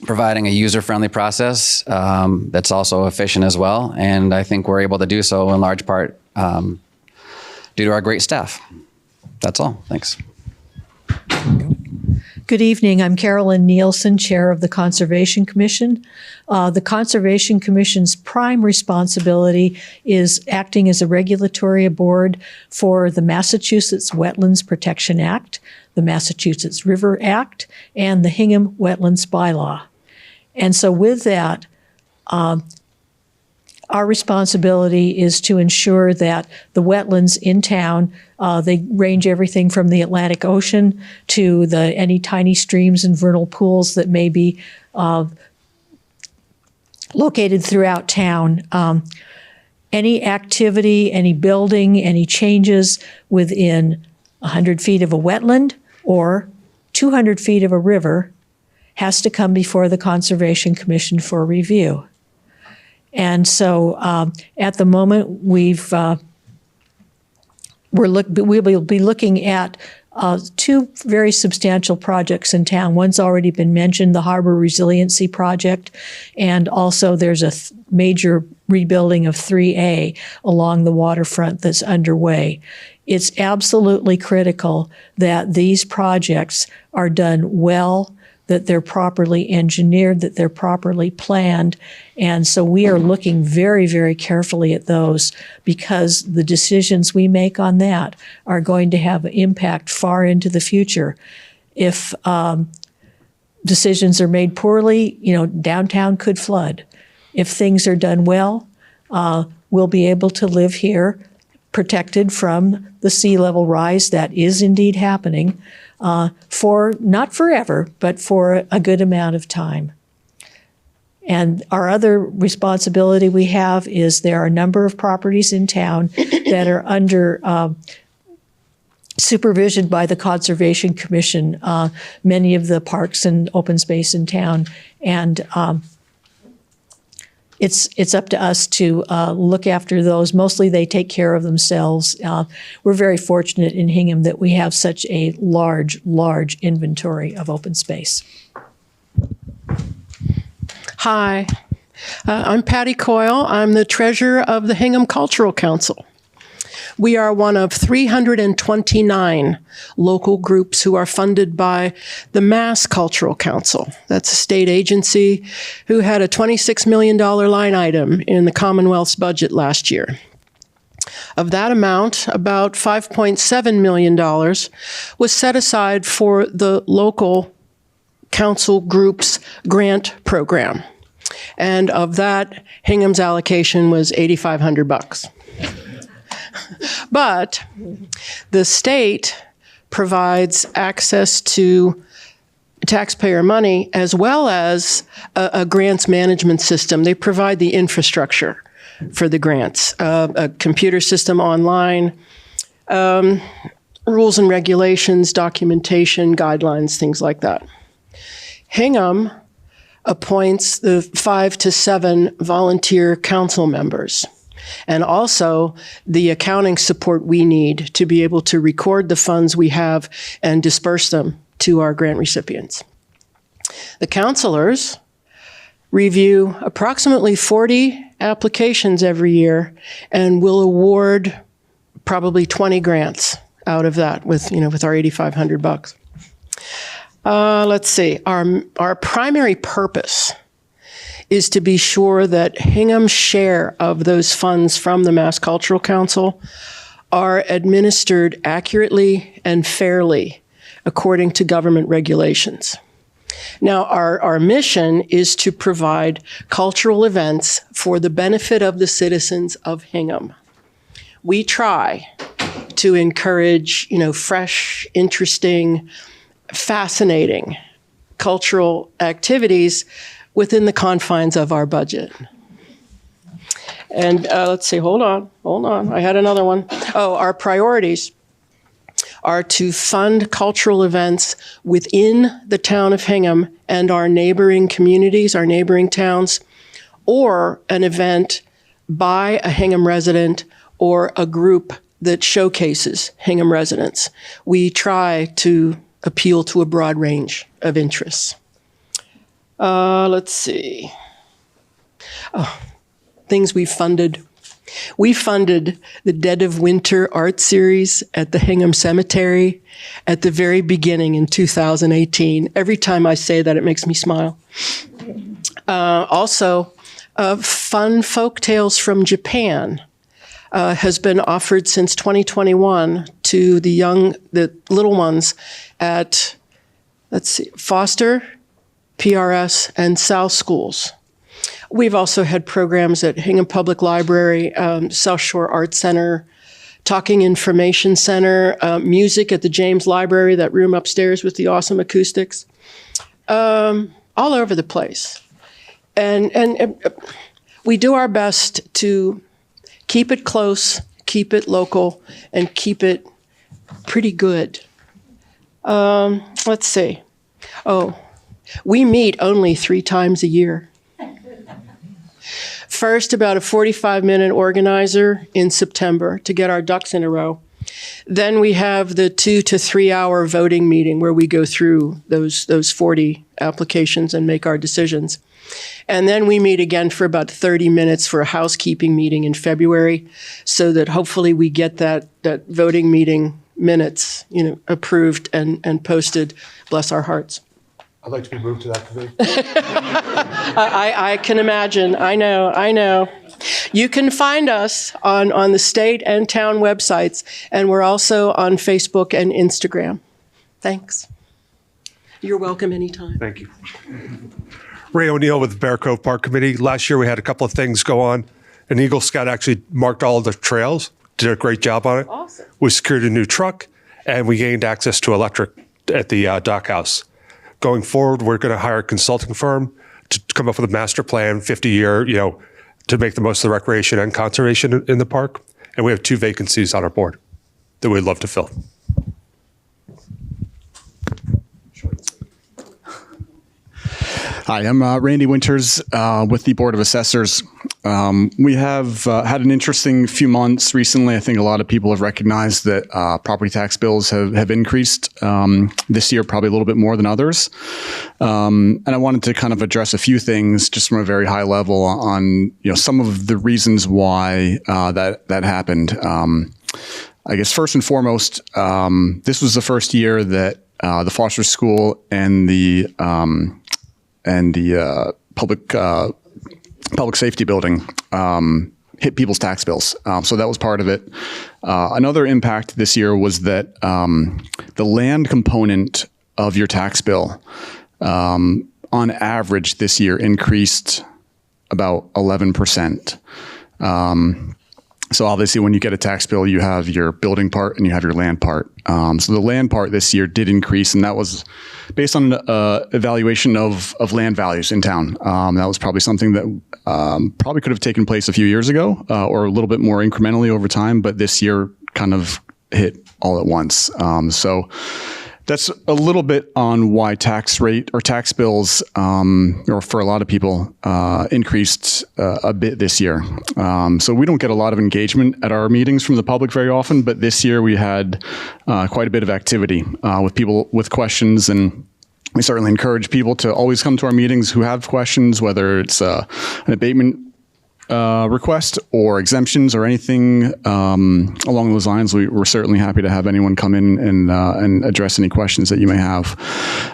S17: providing a user-friendly process that's also efficient as well. And I think we're able to do so in large part due to our great staff. That's all. Thanks.
S18: Good evening. I'm Carolyn Nielsen, Chair of the Conservation Commission. The Conservation Commission's prime responsibility is acting as a regulatory board for the Massachusetts Wetlands Protection Act, the Massachusetts River Act, and the Hingham Wetlands Bylaw. And so with that, our responsibility is to ensure that the wetlands in town, they range everything from the Atlantic Ocean to any tiny streams and vernal pools that may be located throughout town. Any activity, any building, any changes within 100 feet of a wetland or 200 feet of a river has to come before the Conservation Commission for review. And so at the moment, we'll be looking at 2 very substantial projects in town. One's already been mentioned, the Harbor Resiliency Project, and also there's a major rebuilding of 3A along the waterfront that's underway. It's absolutely critical that these projects are done well, that they're properly engineered, that they're properly planned. And so we are looking very, very carefully at those because the decisions we make on that are going to have an impact far into the future. If decisions are made poorly, downtown could flood. If things are done well, we'll be able to live here protected from the sea level rise that is indeed happening. For not forever, but for a good amount of time. And our other responsibility we have is there are a number of properties in town that are under supervision by the Conservation Commission, many of the parks and open space in town. And it's up to us to look after those. Mostly they take care of themselves. We're very fortunate in Hingham that we have such a large inventory of open space.
S19: Hi, I'm Patty Coyle. I'm the treasurer of the Hingham Cultural Council. We are one of 329 local groups who are funded by the Mass Cultural Council. That's a state agency who had a $26 million line item in the Commonwealth's budget last year. Of that amount, about $5.7 million was set aside for the local council group's grant program. And of that, Hingham's allocation was $8,500. But the state provides access to taxpayer money as well as a grants management system. They provide the infrastructure for the grants, a computer system online, rules and regulations, documentation, guidelines, things like that. Hingham appoints the 5 to 7 volunteer council members, and also the accounting support we need to be able to record the funds we have and disperse them to our grant recipients. The counselors review approximately 40 applications every year and will award probably 20 grants out of that with our $8,500. Let's see, our primary purpose is to be sure that Hingham's share of those funds from the Mass Cultural Council are administered accurately and fairly according to government regulations. Now, our mission is to provide cultural events for the benefit of the citizens of Hingham. We try to encourage, fresh, interesting, fascinating cultural activities within the confines of our budget. And let's see, hold on. I had another one. Oh, our priorities are to fund cultural events within the town of Hingham and our neighboring communities, our neighboring towns, or an event by a Hingham resident or a group that showcases Hingham residents. We try to appeal to a broad range of interests. Let's see. Things we funded. We funded the Dead of Winter art series at the Hingham Cemetery at the very beginning in 2018. Every time I say that, it makes me smile. Also, fun folk tales from Japan has been offered since 2021 to the little ones at, Foster, PRS, and South schools. We've also had programs at Hingham Public Library, South Shore Art Center, Talking Information Center, music at the James Library, that room upstairs with the awesome acoustics, all over the place. And we do our best to keep it close, keep it local, and keep it pretty good. Let's see. Oh, we meet only 3 times a year. First, about a 45-minute organizer in September to get our ducks in a row. Then we have the 2 to 3 hour voting meeting where we go through those 40 applications and make our decisions. And then we meet again for about 30 minutes for a housekeeping meeting in February, so that hopefully we get that voting meeting minutes, approved and posted. Bless our hearts.
S3: I'd like to be moved to that committee.
S19: I can imagine. I know. You can find us on the state and town websites, and we're also on Facebook and Instagram. Thanks. You're welcome anytime.
S20: Thank you. Ray O'Neill with the Bear Cove Park Committee. Last year we had a couple of things go on. An Eagle Scout actually marked all of the trails, did a great job on it.
S19: Awesome.
S20: We secured a new truck, and we gained access to electric at the dockhouse. Going forward, we're going to hire a consulting firm to come up with a master plan, 50-year, to make the most of the recreation and conservation in the park. And we have 2 vacancies on our board that we'd love to fill.
S21: Hi, I'm Randy Winters with the Board of Assessors. We have had an interesting few months recently. I think a lot of people have recognized that property tax bills have increased this year, probably a little bit more than others. And I wanted to kind of address a few things just from a very high level on some of the reasons why that happened. I guess first and foremost, this was the first year that the Foster School and the public safety building hit people's tax bills. So that was part of it. Another impact this year was that the land component of your tax bill, on average this year, increased about 11%. So obviously when you get a tax bill, you have your building part and you have your land part. So the land part this year did increase, and that was based on evaluation of land values in town. That was probably something that probably could have taken place a few years ago or a little bit more incrementally over time, but this year kind of hit all at once. So that's a little bit on why tax rate or tax bills, or for a lot of people, increased a bit this year. So we don't get a lot of engagement at our meetings from the public very often, but this year we had quite a bit of activity with people with questions, and we certainly encourage people to always come to our meetings who have questions, whether it's an abatement request or exemptions or anything along those lines. We're certainly happy to have anyone come in and address any questions that you may have.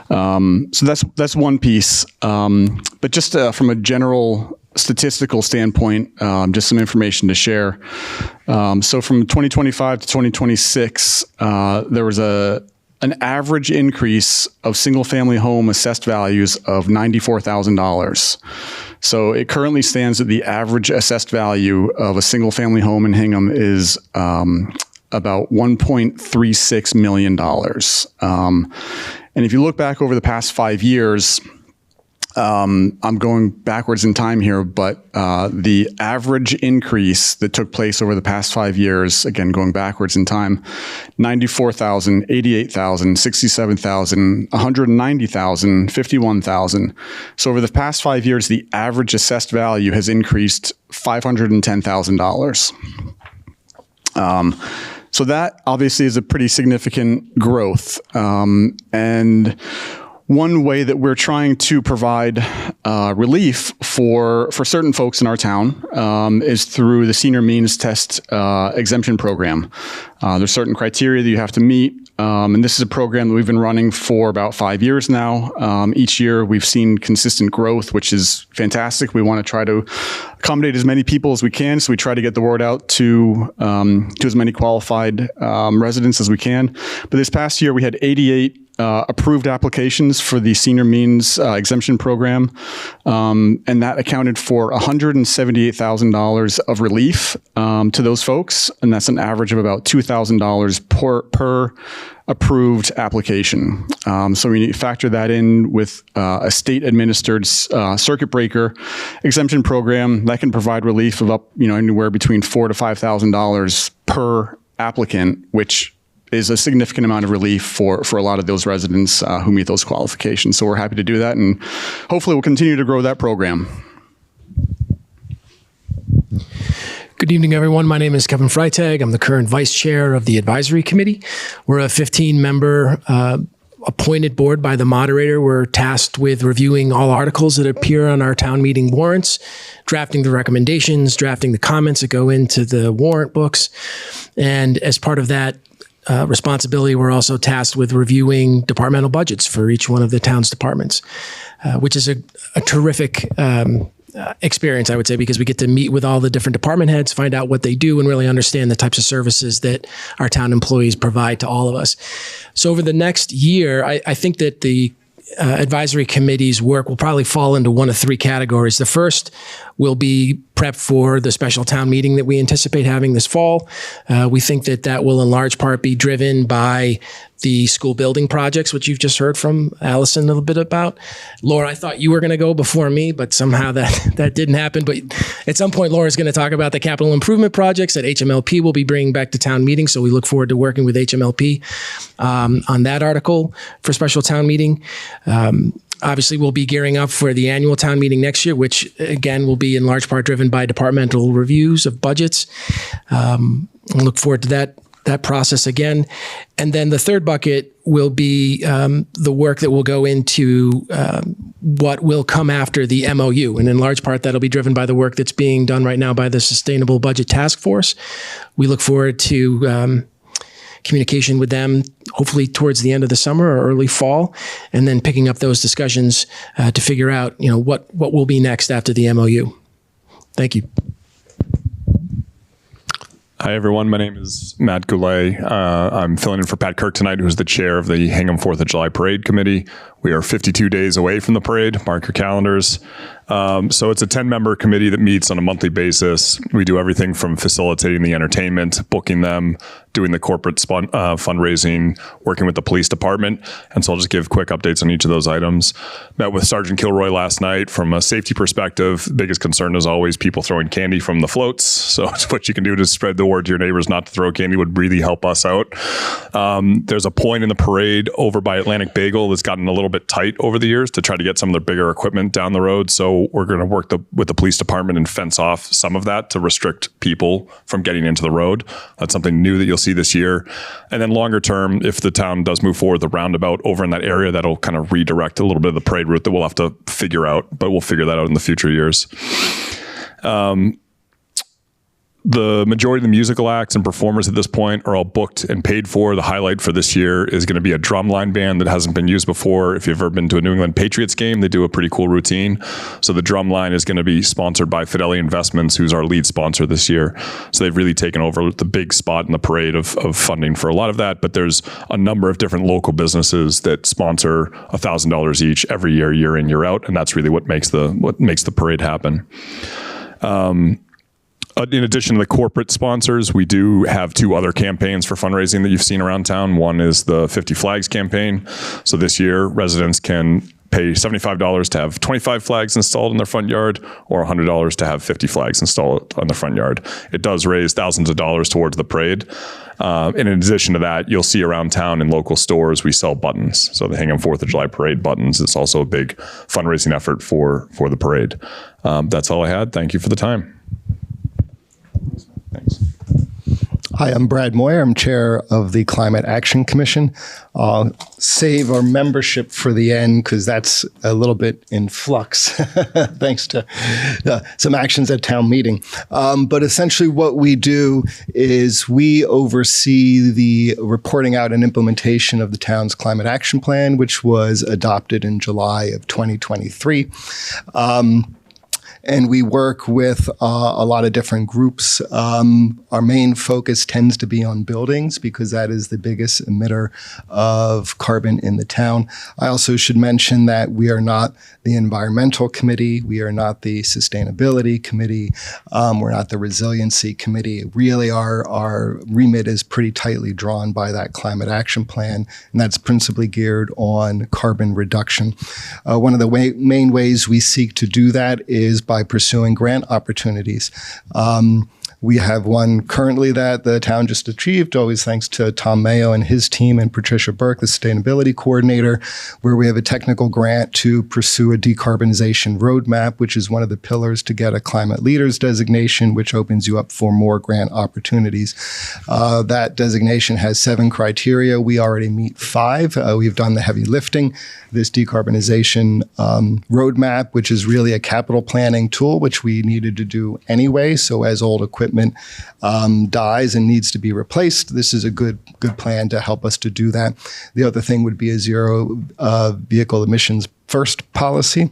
S21: So that's one piece. But just from a general statistical standpoint, just some information to share. So from 2025 to 2026, there was an average increase of single-family home assessed values of $94,000. So it currently stands that the average assessed value of a single-family home in Hingham is about $1.36 million. And if you look back over the past 5 years, I'm going backwards in time here, but the average increase that took place over the past 5 years, again, going backwards in time, 94,000, 88,000, 67,000, 190,000, 51,000. So over the past 5 years, the average assessed value has increased $510,000. So that obviously is a pretty significant growth. And one way that we're trying to provide relief for certain folks in our town is through the Senior Means Test Exemption Program. There's certain criteria that you have to meet, and this is a program that we've been running for about 5 years now. Each year we've seen consistent growth, which is fantastic. We want to try to accommodate as many people as we can, so we try to get the word out to as many qualified residents as we can. But this past year we had 88 approved applications for the Senior Means Exemption Program, and that accounted for $178,000 of relief to those folks, and that's an average of about $2,000 per approved application. So we need to factor that in with a state-administered circuit breaker exemption program that can provide relief of up, anywhere between $4,000 to $5,000 per applicant, which is a significant amount of relief for a lot of those residents who meet those qualifications. So we're happy to do that, and hopefully we'll continue to grow that program.
S1: Good evening, everyone. My name is Kevin Freitag. I'm the current vice chair of the advisory committee. We're a 15-member appointed board by the moderator. We're tasked with reviewing all articles that appear on our town meeting warrants, drafting the recommendations, drafting the comments that go into the warrant books. And as part of that responsibility, we're also tasked with reviewing departmental budgets for each one of the town's departments, which is a terrific experience, I would say, because we get to meet with all the different department heads, find out what they do, and really understand the types of services that our town employees provide to all of us. So over the next year, I think that the advisory committee's work will probably fall into one of three categories. The first will be prep for the special town meeting that we anticipate having this fall. We think that will in large part be driven by the school building projects, which you've just heard from Allison a little bit about. Laura, I thought you were going to go before me, but somehow that didn't happen. But at some point, Laura's going to talk about the capital improvement projects that HMLP will be bringing back to town meeting. So we look forward to working with HMLP on that article for special town meeting. Obviously, we'll be gearing up for the annual town meeting next year, which again will be in large part driven by departmental reviews of budgets. I look forward to that process again. And then the third bucket will be the work that will go into what will come after the MOU. And in large part, that'll be driven by the work that's being done right now by the Sustainable Budget Task Force. We look forward to communication with them, hopefully towards the end of the summer or early fall, and then picking up those discussions to figure out, what will be next after the MOU. Thank you.
S22: Hi, everyone. My name is Matt Goulet. I'm filling in for Pat Kirk tonight, who's the chair of the Hingham 4th of July Parade Committee. We are 52 days away from the parade. Mark your calendars. So it's a 10-member committee that meets on a monthly basis. We do everything from facilitating the entertainment, booking them, doing the corporate fundraising, working with the police department. And so I'll just give quick updates on each of those items. Met with Sergeant Kilroy last night. From a safety perspective, the biggest concern is always people throwing candy from the floats. So what you can do to spread the word to your neighbors not to throw candy would really help us out. There's a point in the parade over by Atlantic Bagel that's gotten a little bit tight over the years to try to get some of their bigger equipment down the road. So we're going to work with the police department and fence off some of that to restrict people from getting into the road. That's something new that you'll see this year. And then longer term, if the town does move forward, the roundabout over in that area, that'll kind of redirect a little bit of the parade route that we'll have to figure out, but we'll figure that out in the future years. The majority of the musical acts and performers at this point are all booked and paid for. The highlight for this year is going to be a drumline band that hasn't been used before. If you've ever been to a New England Patriots game, they do a pretty cool routine. So the drumline is going to be sponsored by Fidelity Investments, who's our lead sponsor this year. So they've really taken over the big spot in the parade of funding for a lot of that. But there's a number of different local businesses that sponsor $1,000 each every year, year in, year out. And that's really what makes the parade happen. in addition to the corporate sponsors, we do have 2 other campaigns for fundraising that you've seen around town. One is the 50 Flags campaign. So this year, residents can pay $75 to have 25 flags installed in their front yard, or $100 to have 50 flags installed on the front yard. It does raise thousands of dollars towards the parade. And in addition to that, you'll see around town in local stores, we sell buttons. So the Hingham 4th of July parade buttons is also a big fundraising effort for the parade. That's all I had. Thank you for the time. Thanks.
S2: Hi, I'm Brad Moyer. I'm chair of the Climate Action Commission. I'll save our membership for the end because that's a little bit in flux thanks to some actions at town meeting. But essentially what we do is we oversee the reporting out and implementation of the town's climate action plan, which was adopted in July of 2023. And we work with a lot of different groups. Our main focus tends to be on buildings because that is the biggest emitter of carbon in the town. I also should mention that we are not the environmental committee. We are not the sustainability committee. We're not the resiliency committee. Really, our remit is pretty tightly drawn by that climate action plan, and that's principally geared on carbon reduction. One of the main ways we seek to do that is by pursuing grant opportunities. We have one currently that the town just achieved, always thanks to Tom Mayo and his team and Patricia Burke, the sustainability coordinator, where we have a technical grant to pursue a decarbonization roadmap, which is one of the pillars to get a climate leaders designation, which opens you up for more grant opportunities. That designation has 7 criteria. We already meet 5. We've done the heavy lifting. This decarbonization roadmap, which is really a capital planning tool, which we needed to do anyway. So as old equipment dies and needs to be replaced, this is a good plan to help us to do that. The other thing would be a zero vehicle emissions first policy,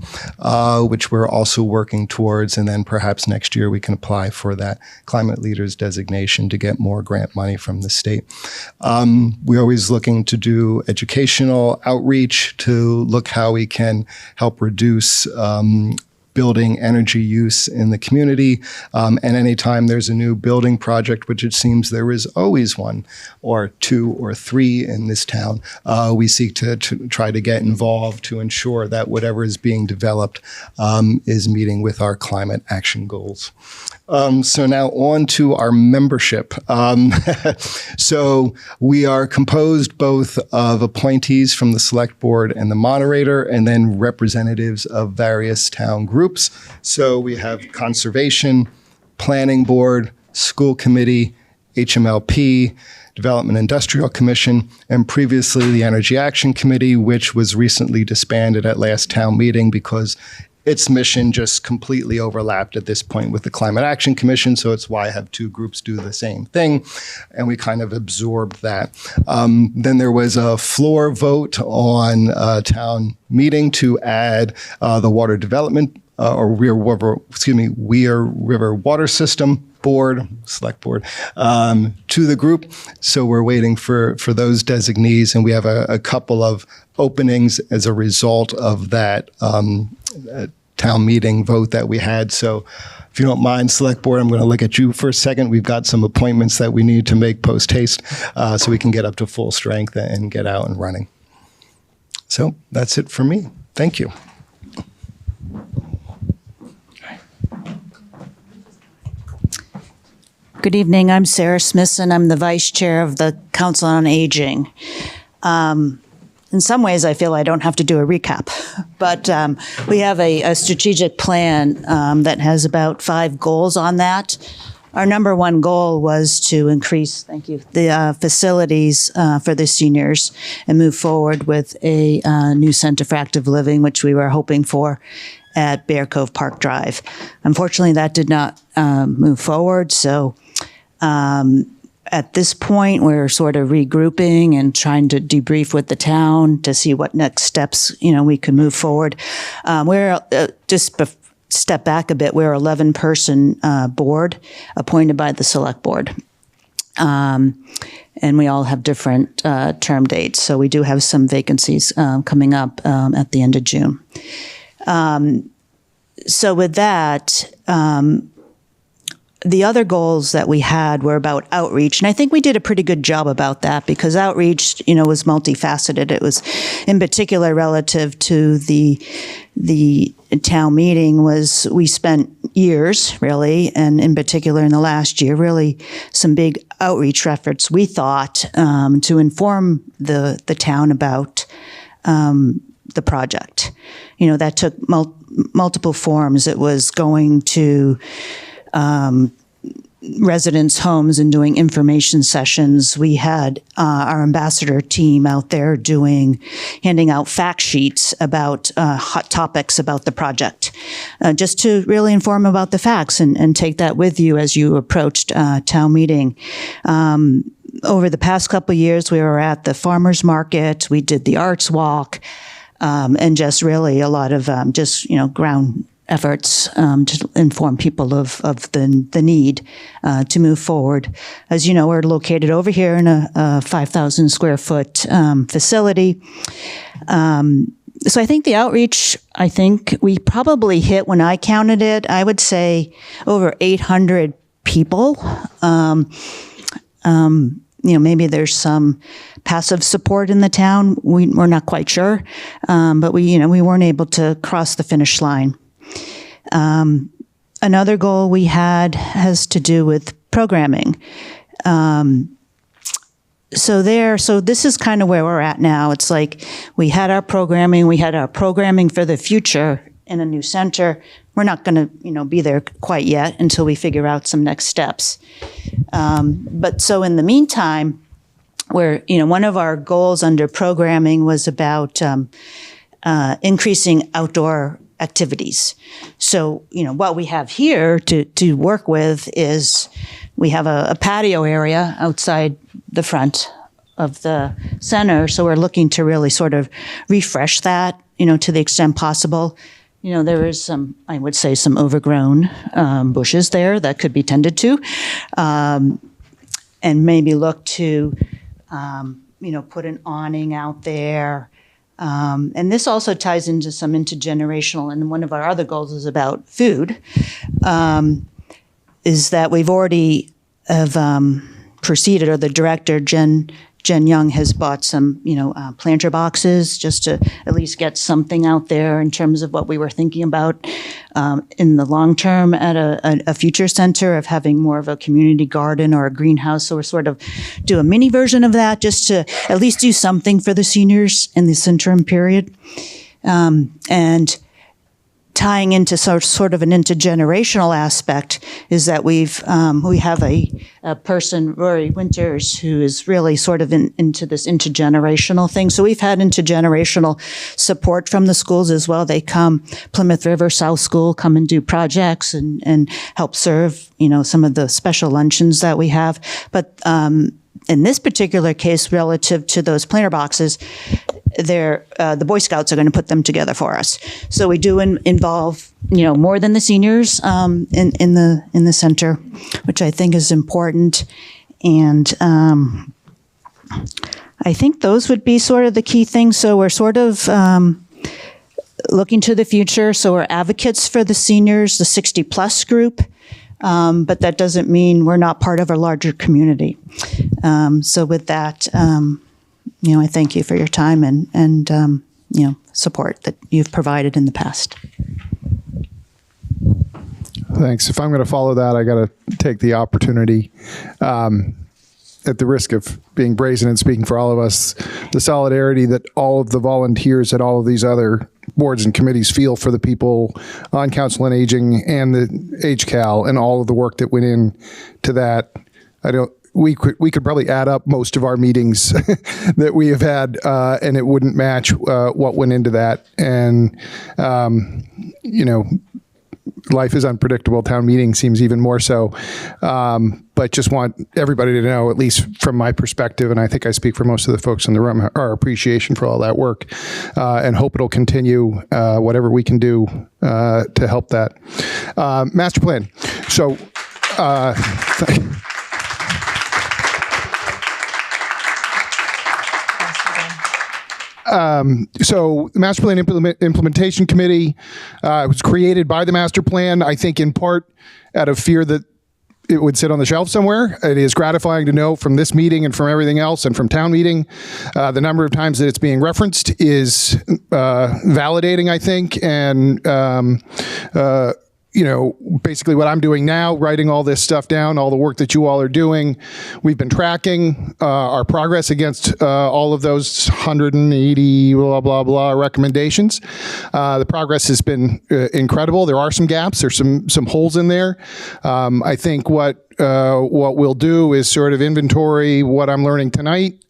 S2: which we're also working towards. And then perhaps next year we can apply for that climate leaders designation to get more grant money from the state. We're always looking to do educational outreach to look how we can help reduce building energy use in the community. And anytime there's a new building project, which it seems there is always one or 2 or 3 in this town, we seek to try to get involved to ensure that whatever is being developed is meeting with our climate action goals. So now on to our membership. So we are composed both of appointees from the select board and the moderator, and then representatives of various town groups. So we have conservation, planning board, school committee, HMLP, Development Industrial Commission, and previously the Energy Action Committee, which was recently disbanded at last town meeting because its mission just completely overlapped at this point with the Climate Action Commission, so it's why I have 2 groups do the same thing, and we kind of absorbed that. Then there was a floor vote on town meeting to add the Water Development Weir River Water System Board, Select Board, to the group. So we're waiting for those designees, and we have a couple of openings as a result of that town meeting vote that we had. So if you don't mind, Select Board, I'm going to look at you for a second. We've got some appointments that we need to make post haste so we can get up to full strength and get out and running. So that's it for me. Thank you.
S4: Good evening. I'm Sarah Smithson. I'm the vice chair of the Council on Aging. In some ways, I feel I don't have to do a recap, but we have a strategic plan that has about 5 goals on that. Our number 1 goal was to increase, thank you, the facilities for the seniors and move forward with a new center for active living, which we were hoping for at Bear Cove Park Drive. Unfortunately, that did not move forward, so at this point, we're sort of regrouping and trying to debrief with the town to see what next steps, we can move forward. We're step back a bit. We're an 11-person board appointed by the select board. And we all have different term dates. So we do have some vacancies coming up at the end of June. So with that, the other goals that we had were about outreach, and I think we did a pretty good job about that because outreach, was multifaceted. It was, in particular, relative to the town meeting. Was we spent years really, and in particular in the last year, really some big outreach efforts. We thought to inform the town about the project. That took multiple forms. It was going to residents' homes and doing information sessions. We had our ambassador team out there handing out fact sheets about hot topics about the project, just to really inform about the facts and take that with you as you approached town meeting. Over the past couple of years, we were at the farmers market. We did the arts walk, and just really a lot of ground efforts to inform people of the need to move forward. As you know, we're located over here in a 5,000 square foot facility. So I think the outreach, we probably hit, when I counted it, I would say over 800 people. Maybe there's some passive support in the town. We're not quite sure, but we weren't able to cross the finish line. Another goal we had has to do with programming. So this is kind of where we're at now. It's like we had our programming for the future in a new center. We're not going to, be there quite yet until we figure out some next steps. But so in the meantime, one of our goals under programming was about increasing outdoor activities. So, what we have here to work with is we have a patio area outside the front of the center. So we're looking to really sort of refresh that, to the extent possible. There is some overgrown bushes there that could be tended to, and maybe look to, put an awning out there. And this also ties into some intergenerational, and one of our other goals is about food, is that we've already proceeded, or the director, Jen Young, has bought some, planter boxes just to at least get something out there in terms of what we were thinking about in the long term at a future center, of having more of a community garden or a greenhouse. So we're sort of do a mini version of that just to at least do something for the seniors in this interim period. And tying into sort of an intergenerational aspect is that we have a person, Rory Winters, who is really sort of into this intergenerational thing. So we've had intergenerational support from the schools as well. They come, Plymouth River South School, come and do projects and help serve, some of the special luncheons that we have. But in this particular case, relative to those planter boxes, the Boy Scouts are going to put them together for us. So we do involve, more than the seniors in the center, which I think is important. And I think those would be sort of the key things. So we're sort of looking to the future. So we're advocates for the seniors, the 60-plus group. But that doesn't mean we're not part of a larger community. So with that, I thank you for your time and support that you've provided in the past.
S5: Thanks. If I'm going to follow that, I got to take the opportunity, at the risk of being brazen and speaking for all of us, the solidarity that all of the volunteers at all of these other boards and committees feel for the people on Council on Aging and the HCAL and all of the work that went in to that. We could probably add up most of our meetings that we have had, and it wouldn't match what went into that. And life is unpredictable. Town meeting seems even more so. But just want everybody to know, at least from my perspective, and I think I speak for most of the folks in the room, our appreciation for all that work, and hope it'll continue, whatever we can do to help that. Master plan. So, so the Master Plan Implementation Committee was created by the Master Plan, I think in part out of fear that it would sit on the shelf somewhere. It is gratifying to know from this meeting and from everything else and from town meeting, the number of times that it's being referenced is validating, I think, and basically what I'm doing now, writing all this stuff down, all the work that you all are doing. We've been tracking our progress against all of those 180 blah, blah, blah recommendations. The progress has been incredible. There are some gaps. There's some holes in there. I think what we'll do is sort of inventory what I'm learning tonight,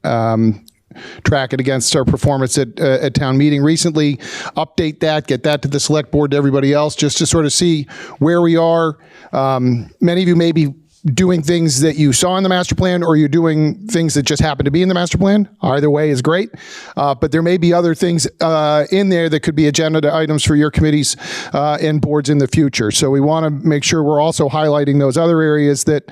S5: track it against our performance at town meeting recently, update that, get that to the select board, to everybody else, just to sort of see where we are. Many of you may be doing things that you saw in the master plan, or you're doing things that just happen to be in the master plan. Either way is great. But there may be other things in there that could be agenda items for your committees and boards in the future. So we want to make sure we're also highlighting those other areas that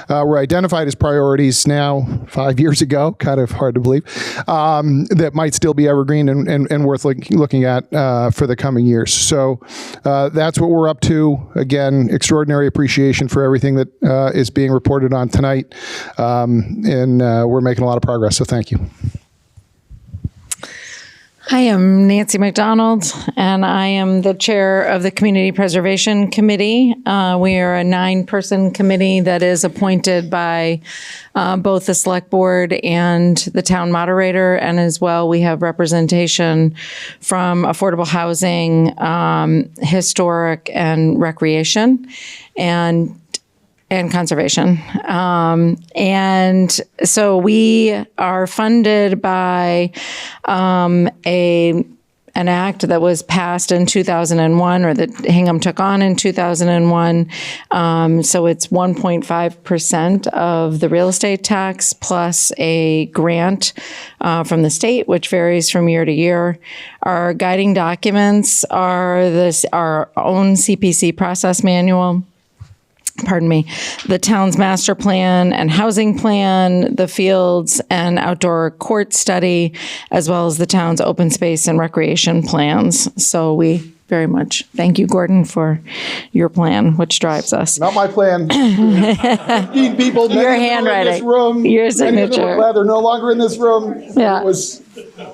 S5: were identified as priorities now 5 years ago, kind of hard to believe, that might still be evergreen and worth looking at for the coming years. So that's what we're up to. Again, extraordinary appreciation for everything that is being reported on tonight, and we're making a lot of progress, so thank you.
S6: Hi, I'm Nancy McDonald, and I am the chair of the Community Preservation Committee. We are a 9-person committee that is appointed by both the select board and the town moderator, and as well we have representation from affordable housing, historic, and recreation, and conservation. And so we are funded by an act that was passed in 2001, or that Hingham took on in 2001. So it's 1.5% of the real estate tax plus a grant from the state, which varies from year to year. Our guiding documents are our own CPC process manual, the town's master plan and housing plan, the fields and outdoor court study, as well as the town's open space and recreation plans. So we very much thank you, Gordon, for your plan, which drives us.
S5: Not my plan. 15 people.
S6: Your handwriting.
S5: In this room.
S6: Your signature.
S5: They're no longer in this room.
S6: Yeah.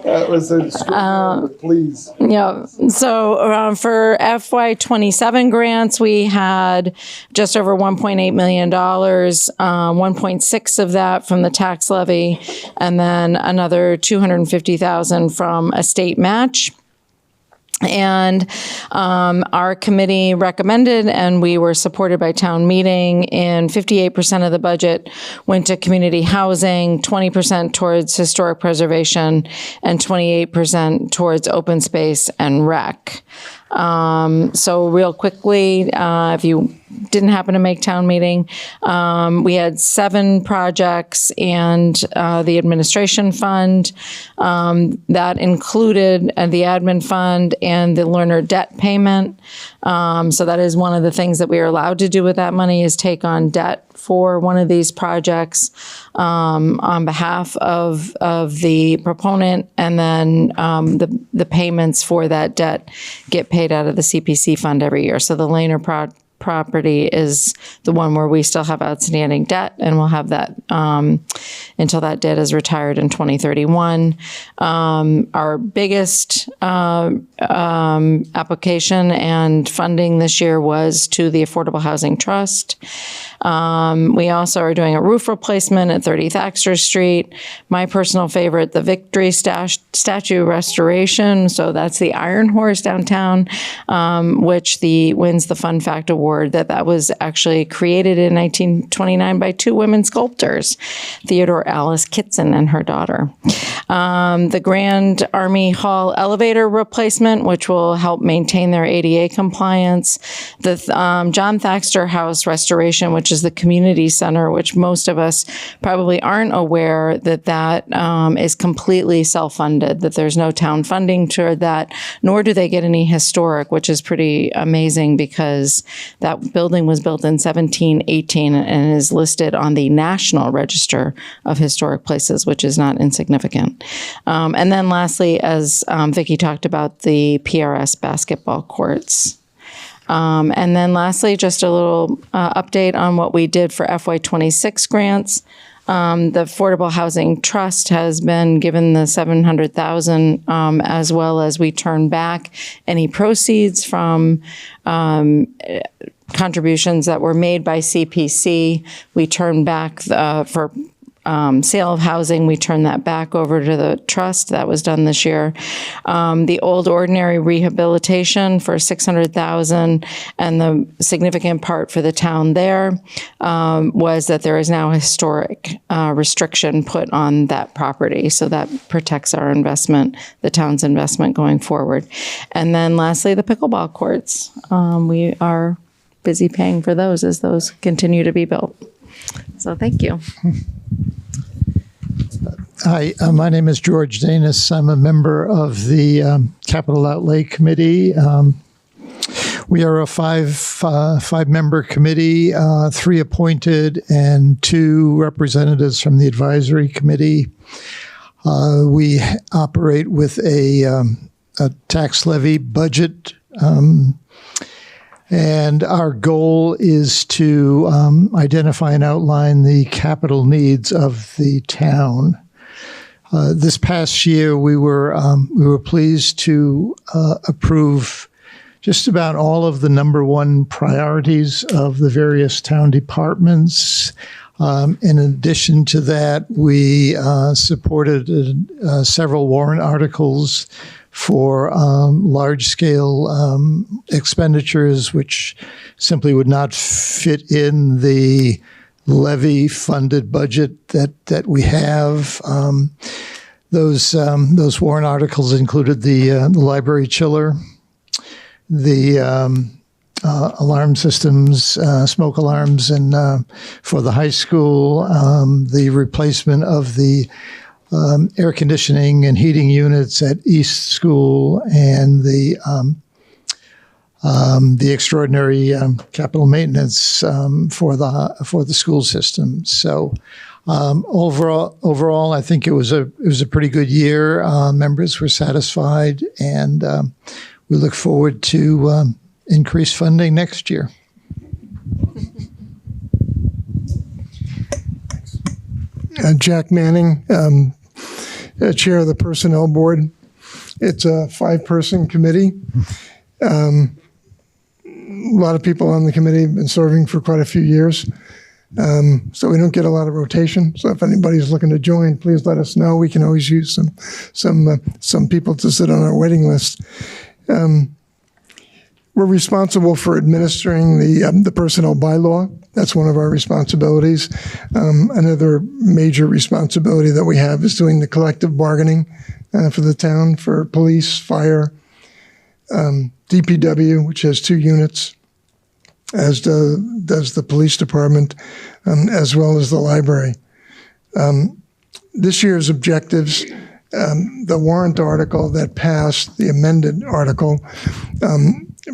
S5: That was a please.
S6: Yeah. So for FY27 grants, we had just over $1.8 million, 1.6 of that from the tax levy, and then another $250,000 from a state match. And our committee recommended, and we were supported by town meeting, in 58% of the budget went to community housing, 20% towards historic preservation, and 28% towards open space and rec. So real quickly, if you didn't happen to make town meeting, we had 7 projects and the administration fund. That included the admin fund and the learner debt payment. So that is one of the things that we are allowed to do with that money, is take on debt for one of these projects on behalf of the proponent, and then the payments for that debt get paid out of the CPC fund every year. So the Laner property is the one where we still have outstanding debt, and we'll have that until that debt is retired in 2031. Our biggest application and funding this year was to the Affordable Housing Trust. We also are doing a roof replacement at 30 Thaxter Street. My personal favorite, the Victory Statue restoration. So that's the Iron Horse downtown, which wins the Fun Fact Award. That was actually created in 1929 by 2 women sculptors, Theodore Alice Kitson and her daughter. The Grand Army Hall elevator replacement, which will help maintain their ADA compliance. The John Thaxter House restoration, which is the community center, which most of us probably aren't aware that is completely self-funded, that there's no town funding toward that, nor do they get any historic, which is pretty amazing because that building was built in 1718 and is listed on the National Register of Historic Places, which is not insignificant. And then lastly, as Vicki talked about, the PRS basketball courts. And then lastly, just a little update on what we did for FY26 grants. The Affordable Housing Trust has been given the $700,000, as well as we turn back any proceeds from contributions that were made by CPC. We turn back for sale of housing, we turn that back over to the trust. That was done this year. The old ordinary rehabilitation for $600,000, and the significant part for the town there was that there is now a historic restriction put on that property. So that protects our investment, the town's investment going forward. And then lastly, the pickleball courts. We are busy paying for those as those continue to be built. So thank you.
S7: Hi, my name is George Danis. I'm a member of the Capital Outlay Committee. We are a five-member committee, 3 appointed and 2 representatives from the advisory committee. We operate with a tax levy budget, and our goal is to identify and outline the capital needs of the town. This past year, we were pleased to approve just about all of the number 1 priorities of the various town departments. In addition to that, we supported several warrant articles for large-scale expenditures, which simply would not fit in the levy-funded budget that we have. Those warrant articles included the library chiller, the alarm systems, smoke alarms, and for the high school, the replacement of the air conditioning and heating units at East School, and the extraordinary capital maintenance for the school system. So overall, I think it was a pretty good year. Members were satisfied, and we look forward to increased funding next year.
S8: Jack Manning, chair of the Personnel Board. It's a 5-person committee. A lot of people on the committee have been serving for quite a few years, so we don't get a lot of rotation. So if anybody's looking to join, please let us know. We can always use some people to sit on our waiting list. We're responsible for administering the personnel bylaw. That's one of our responsibilities. Another major responsibility that we have is doing the collective bargaining for the town for police, fire, DPW, which has 2 units, as does the police department, as well as the library. This year's objectives, the warrant article that passed, the amended article,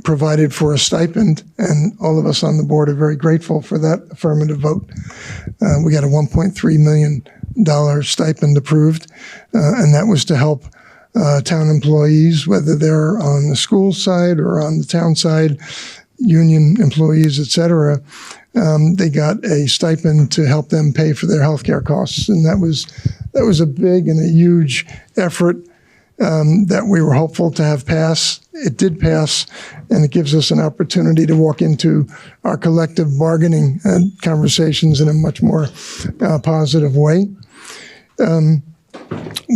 S8: provided for a stipend, and all of us on the board are very grateful for that affirmative vote. We got a $1.3 million stipend approved, and that was to help town employees, whether they're on the school side or on the town side, union employees, et cetera. They got a stipend to help them pay for their healthcare costs, and that was a big and a huge effort that we were hopeful to have pass. It did pass, and it gives us an opportunity to walk into our collective bargaining conversations in a much more positive way.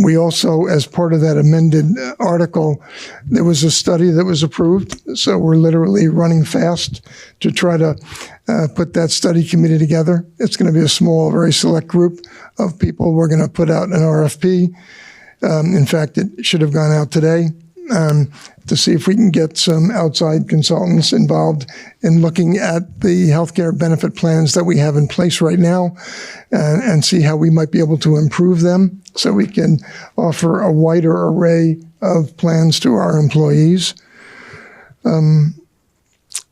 S8: We also, as part of that amended article, there was a study that was approved. So we're literally running fast to try to put that study committee together. It's going to be a small, very select group of people. We're going to put out an RFP. In fact, it should have gone out today to see if we can get some outside consultants involved in looking at the healthcare benefit plans that we have in place right now, and see how we might be able to improve them so we can offer a wider array of plans to our employees. And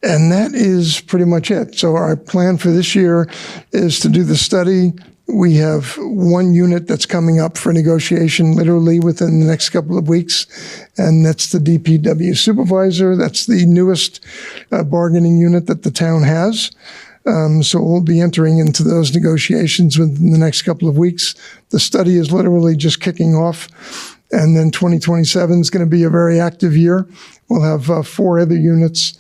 S8: that is pretty much it. So our plan for this year is to do the study, We have one unit that's coming up for negotiation literally within the next couple of weeks, and that's the DPW supervisor. That's the newest bargaining unit that the town has. So we'll be entering into those negotiations within the next couple of weeks. The study is literally just kicking off, and then 2027 is going to be a very active year. We'll have 4 other units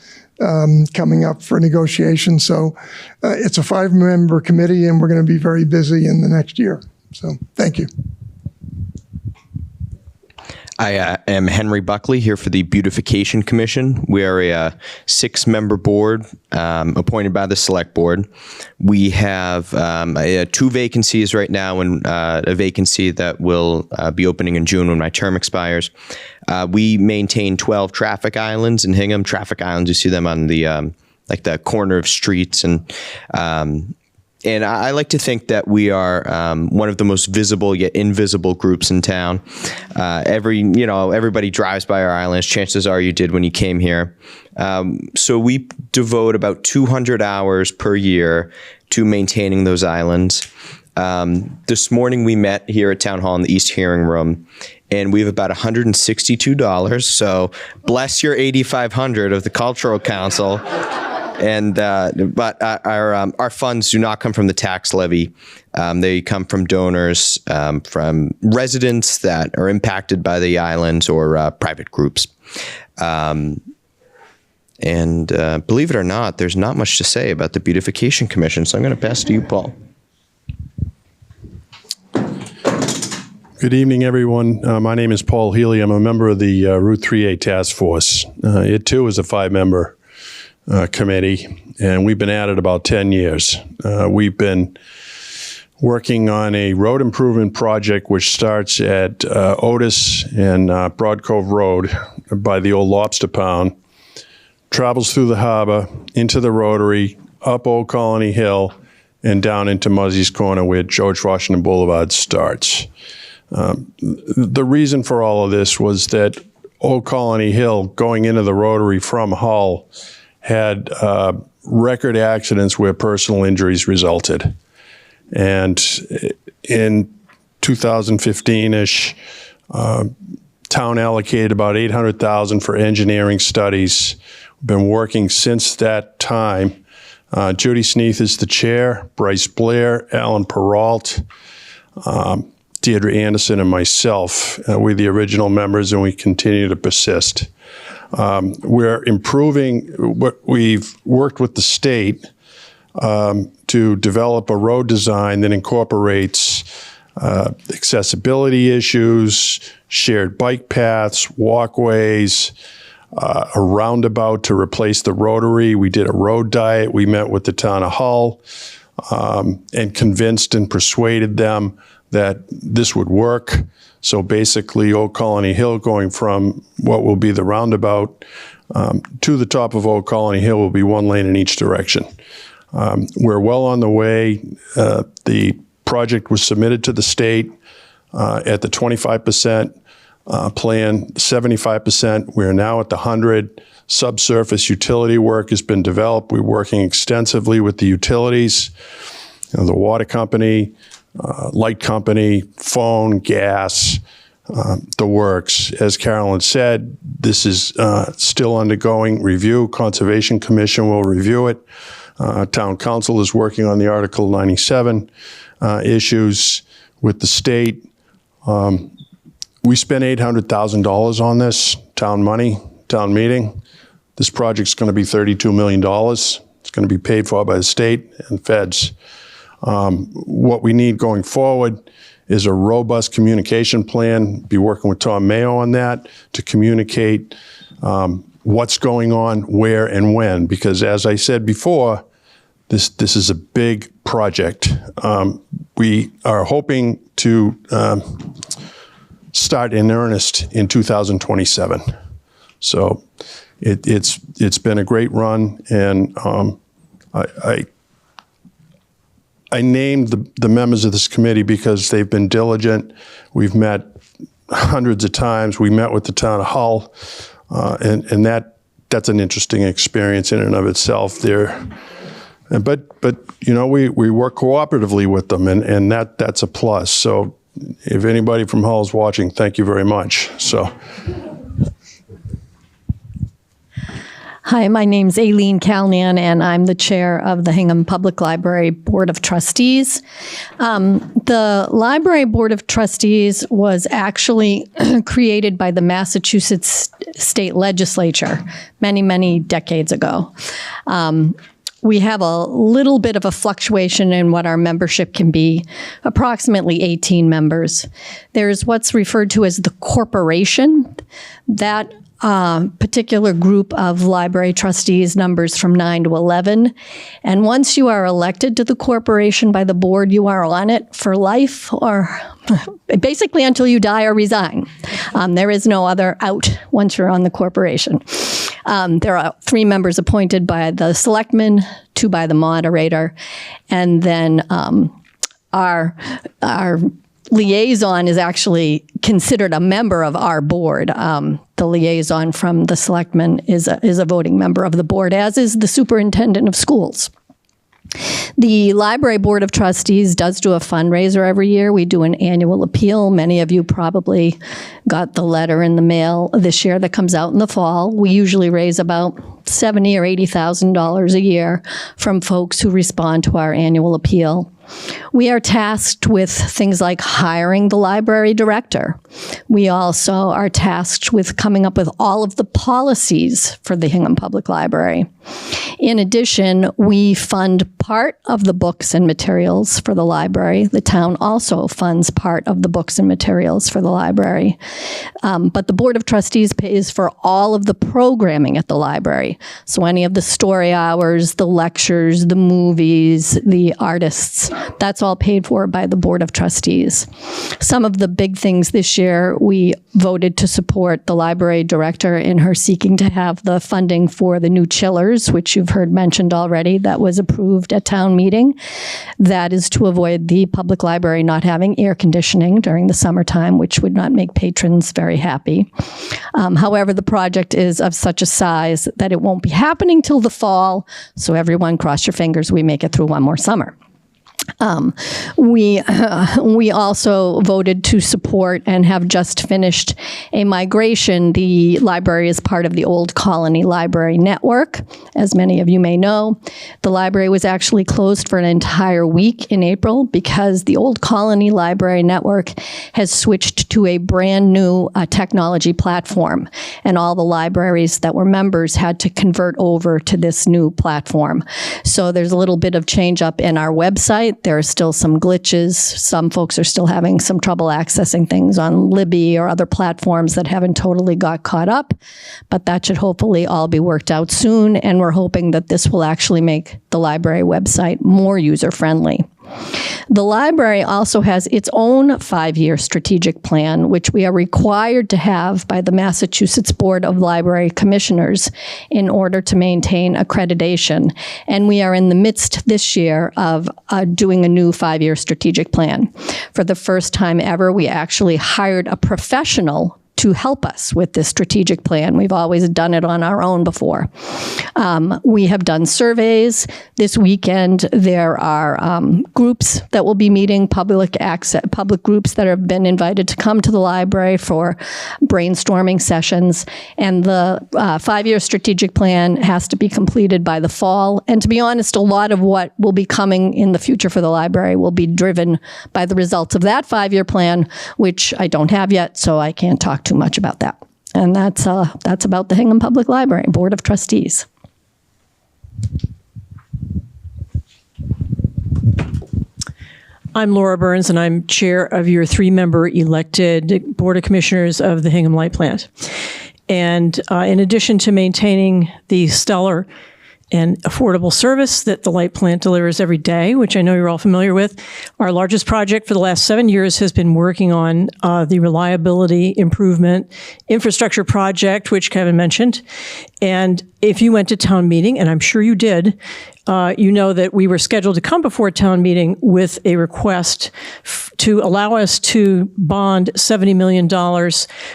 S8: coming up for negotiation. So it's a 5-member committee, and we're going to be very busy in the next year. So thank you.
S9: I am Henry Buckley here for the Beautification Commission. We are a 6-member board appointed by the Select Board. We have 2 vacancies right now and a vacancy that will be opening in June when my term expires. We maintain 12 traffic islands in Hingham. Traffic islands, you see them on the like the corner of streets, and I like to think that we are one of the most visible yet invisible groups in town. Everybody drives by our islands. Chances are you did when you came here. So we devote about 200 hours per year to maintaining those islands. This morning we met here at Town Hall in the East Hearing Room, and we have about $162. So bless your $8,500 of the Cultural Council. And but our funds do not come from the tax levy. They come from donors, from residents that are impacted by the islands, or private groups. And believe it or not, there's not much to say about the Beautification Commission. So I'm going to pass it to you, Paul.
S10: Good evening, everyone. My name is Paul Healy. I'm a member of the Route 3A Task Force. It too is a 5-member committee, and we've been at it about 10 years. We've been working on a road improvement project which starts at Otis and Broad Cove Road by the old Lobster Pound, travels through the harbor, into the Rotary, up Old Colony Hill, and down into Muzzy's Corner where George Washington Boulevard starts. The reason for all of this was that Old Colony Hill, going into the Rotary from Hull, had record accidents where personal injuries resulted. And in 2015-ish, town allocated about $800,000 for engineering studies. We've been working since that time. Judy Sneath is the chair, Bryce Blair, Alan Peralt, Deirdre Anderson, and myself. We're the original members, and we continue to persist. We're improving what we've worked with the state to develop a road design that incorporates accessibility issues, shared bike paths, walkways, a roundabout to replace the Rotary. We did a road diet. We met with the town of Hull and convinced and persuaded them that this would work. So basically, Old Colony Hill, going from what will be the roundabout to the top of Old Colony Hill, will be 1 lane in each direction. We're well on the way. The project was submitted to the state at the 25% plan, 75%. We're now at the 100%. Subsurface utility work has been developed. We're working extensively with the utilities, the water company, light company, phone, gas, the works. As Carolyn said, this is still undergoing review. Conservation Commission will review it. Town Council is working on the Article 97 issues with the state. We spent $800,000 on this, town money, town meeting. This project's going to be $32 million. It's going to be paid for by the state and feds. What we need going forward is a robust communication plan. Be working with Tom Mayo on that to communicate what's going on, where, and when. Because as I said before, this is a big project. We are hoping to start in earnest in 2027. So it's been a great run, and I named the members of this committee because they've been diligent. We've met hundreds of times. We met with the town of Hull, and that's an interesting experience in and of itself. But we work cooperatively with them, and that's a plus. So if anybody from Hull is watching, thank you very much. So.
S11: Hi, my name's Aileen Calnan, and I'm the chair of the Hingham Public Library Board of Trustees. The Library Board of Trustees was actually created by the Massachusetts State Legislature many, many decades ago. We have a little bit of a fluctuation in what our membership can be, approximately 18 members. There's what's referred to as the corporation. That particular group of library trustees numbers from 9 to 11. And once you are elected to the corporation by the board, you are on it for life, or basically until you die or resign. There is no other out once you're on the corporation. There are 3 members appointed by the selectmen, 2 by the moderator, and then our liaison is actually considered a member of our board. The liaison from the selectmen is a voting member of the board, as is the superintendent of schools. The Library Board of Trustees does do a fundraiser every year. We do an annual appeal. Many of you probably got the letter in the mail this year that comes out in the fall. We usually raise about $70,000 or $80,000 a year from folks who respond to our annual appeal. We are tasked with things like hiring the library director. We also are tasked with coming up with all of the policies for the Hingham Public Library. In addition, we fund part of the books and materials for the library. The town also funds part of the books and materials for the library. But the Board of Trustees pays for all of the programming at the library. So any of the story hours, the lectures, the movies, the artists, that's all paid for by the Board of Trustees. Some of the big things this year, we voted to support the library director in her seeking to have the funding for the new chillers, which you've heard mentioned already. That was approved at town meeting. That is to avoid the public library not having air conditioning during the summertime, which would not make patrons very happy. However, the project is of such a size that it won't be happening till the fall. So everyone cross your fingers, we make it through one more summer. We also voted to support and have just finished a migration. The library is part of the Old Colony Library Network. As many of you may know, the library was actually closed for an entire week in April because the Old Colony Library Network has switched to a brand new technology platform, and all the libraries that were members had to convert over to this new platform. So there's a little bit of change up in our website. There are still some glitches. Some folks are still having some trouble accessing things on Libby or other platforms that haven't totally got caught up, but that should hopefully all be worked out soon, and we're hoping that this will actually make the library website more user-friendly. The library also has its own 5-year strategic plan, which we are required to have by the Massachusetts Board of Library Commissioners in order to maintain accreditation. And we are in the midst this year of doing a new 5-year strategic plan. For the first time ever, we actually hired a professional to help us with this strategic plan. We've always done it on our own before. We have done surveys. This weekend, there are groups that will be meeting, public groups that have been invited to come to the library for brainstorming sessions. And the 5-year strategic plan has to be completed by the fall. And to be honest, a lot of what will be coming in the future for the library will be driven by the results of that 5-year plan, which I don't have yet, so I can't talk too much about that. And that's about the Hingham Public Library Board of Trustees.
S18: I'm Laura Burns, and I'm chair of your 3-member elected Board of Commissioners of the Hingham Light Plant. And in addition to maintaining the stellar and affordable service that the light plant delivers every day, which I know you're all familiar with, our largest project for the last 7 years has been working on the reliability improvement infrastructure project, which Kevin mentioned. And if you went to town meeting, and I'm sure you did, you know that we were scheduled to come before town meeting with a request to allow us to bond $70 million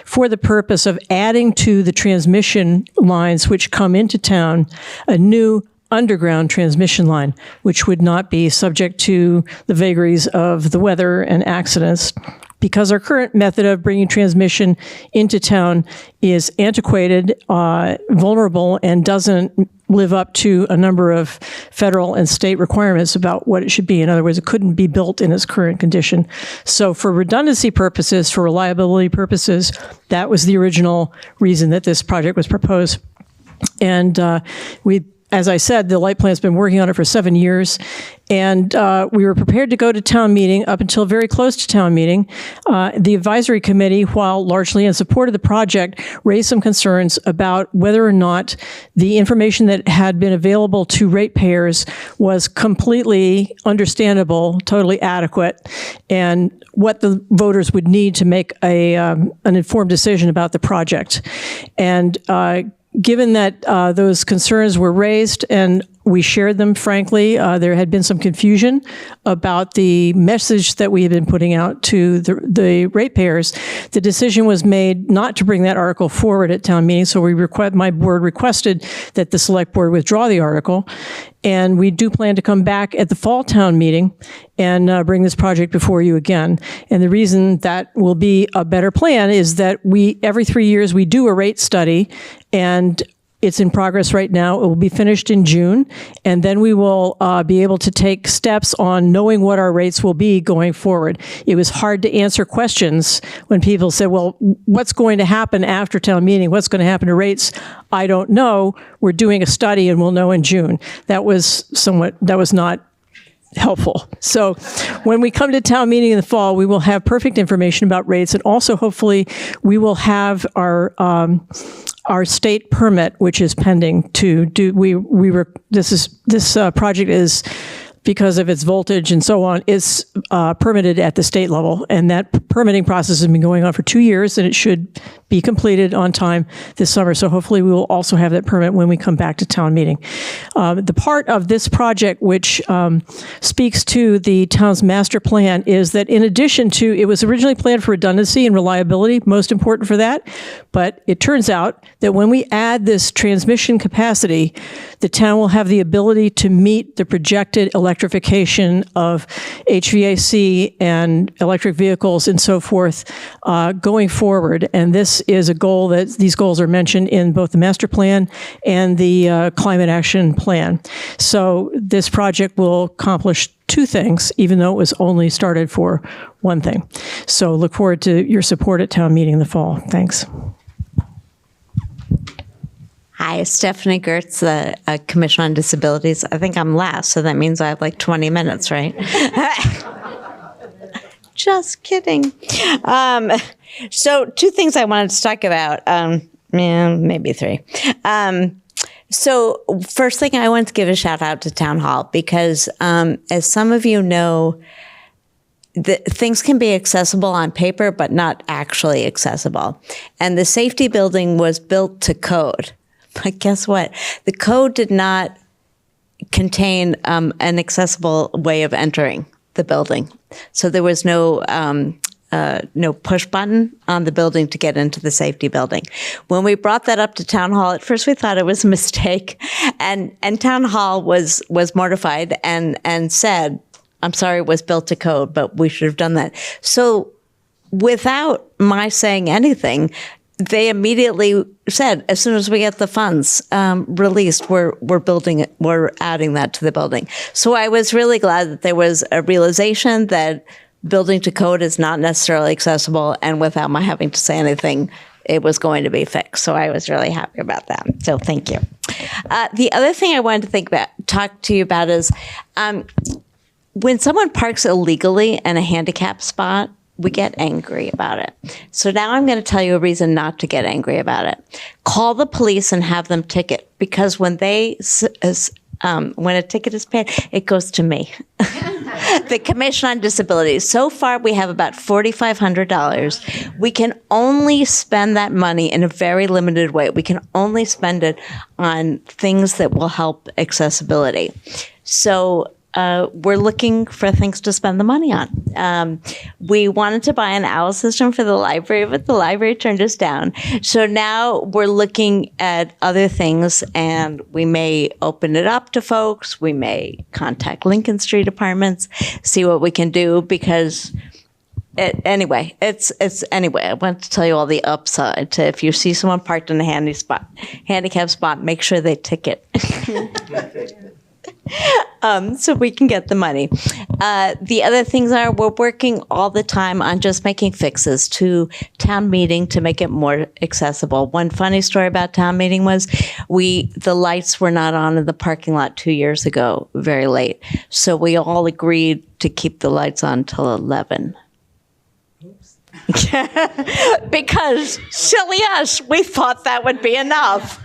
S18: for the purpose of adding to the transmission lines which come into town a new underground transmission line, which would not be subject to the vagaries of the weather and accidents. Because our current method of bringing transmission into town is antiquated, vulnerable, and doesn't live up to a number of federal and state requirements about what it should be. In other words, it couldn't be built in its current condition. So for redundancy purposes, for reliability purposes, that was the original reason that this project was proposed. And as I said, the light plant's been working on it for 7 years, and we were prepared to go to town meeting up until very close to town meeting. The advisory committee, while largely in support of the project, raised some concerns about whether or not the information that had been available to ratepayers was completely understandable, totally adequate, and what the voters would need to make an informed decision about the project. And given that those concerns were raised and we shared them, frankly, there had been some confusion about the message that we had been putting out to the ratepayers. The decision was made not to bring that article forward at town meeting, so my board requested that the select board withdraw the article. And we do plan to come back at the fall town meeting and bring this project before you again. And the reason that will be a better plan is that every 3 years we do a rate study, and it's in progress right now. It will be finished in June, and then we will be able to take steps on knowing what our rates will be going forward. It was hard to answer questions when people said, well, what's going to happen after town meeting? What's going to happen to rates? I don't know. We're doing a study and we'll know in June. That was not helpful. So when we come to town meeting in the fall, we will have perfect information about rates, and also hopefully we will have our state permit, which is pending to do. This project is, because of its voltage and so on, is permitted at the state level, and that permitting process has been going on for 2 years, and it should be completed on time this summer. So hopefully we will also have that permit when we come back to town meeting. The part of this project which speaks to the town's master plan is that in addition to, it was originally planned for redundancy and reliability, most important for that, but it turns out that when we add this transmission capacity, the town will have the ability to meet the projected electrification of HVAC and electric vehicles and so forth going forward. And this is a goal these goals are mentioned in both the master plan and the climate action plan. So this project will accomplish two things, even though it was only started for one thing. So look forward to your support at town meeting in the fall. Thanks.
S12: Hi, Stephanie Gertz, the Commission on Disabilities. I think I'm last, so that means I have like 20 minutes, right? Just kidding. So two things I wanted to talk about, maybe three. So first thing, I want to give a shout out to Town Hall because as some of you know, things can be accessible on paper, but not actually accessible. And the safety building was built to code. But guess what? The code did not contain an accessible way of entering the building. So there was no push button on the building to get into the safety building. When we brought that up to Town Hall, at first we thought it was a mistake. And Town Hall was mortified and said, I'm sorry, it was built to code, but we should have done that. So without my saying anything, they immediately said, as soon as we get the funds released, we're adding that to the building. So I was really glad that there was a realization that building to code is not necessarily accessible, and without my having to say anything, it was going to be fixed. So I was really happy about that. So thank you. The other thing I wanted to talk to you about is when someone parks illegally in a handicap spot, we get angry about it. So now I'm going to tell you a reason not to get angry about it. Call the police and have them ticket, because when a ticket is paid, it goes to me. The Commission on Disabilities. So far, we have about $4,500. We can only spend that money in a very limited way. We can only spend it on things that will help accessibility. So we're looking for things to spend the money on. We wanted to buy an owl system for the library, but the library turned us down. So now we're looking at other things, and we may open it up to folks. We may contact Lincoln Street apartments, see what we can do, because anyway, I want to tell you all the upside to if you see someone parked in a handicap spot, make sure they ticket. So we can get the money. The other things are we're working all the time on just making fixes to town meeting to make it more accessible. One funny story about town meeting was the lights were not on in the parking lot 2 years ago, very late. So we all agreed to keep the lights on till 11. Because silly us, we thought that would be enough.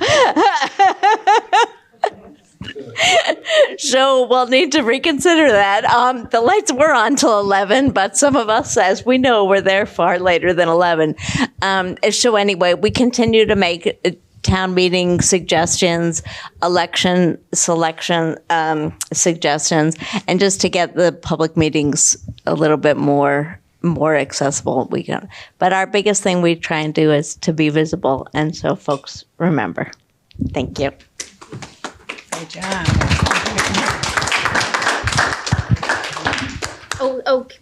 S12: So we'll need to reconsider that. The lights were on till 11, but some of us, as we know, were there far later than 11. So anyway, we continue to make town meeting suggestions, election selection suggestions, and just to get the public meetings a little bit more accessible. But our biggest thing we try and do is to be visible, and so folks remember. Thank you.
S13: Good job.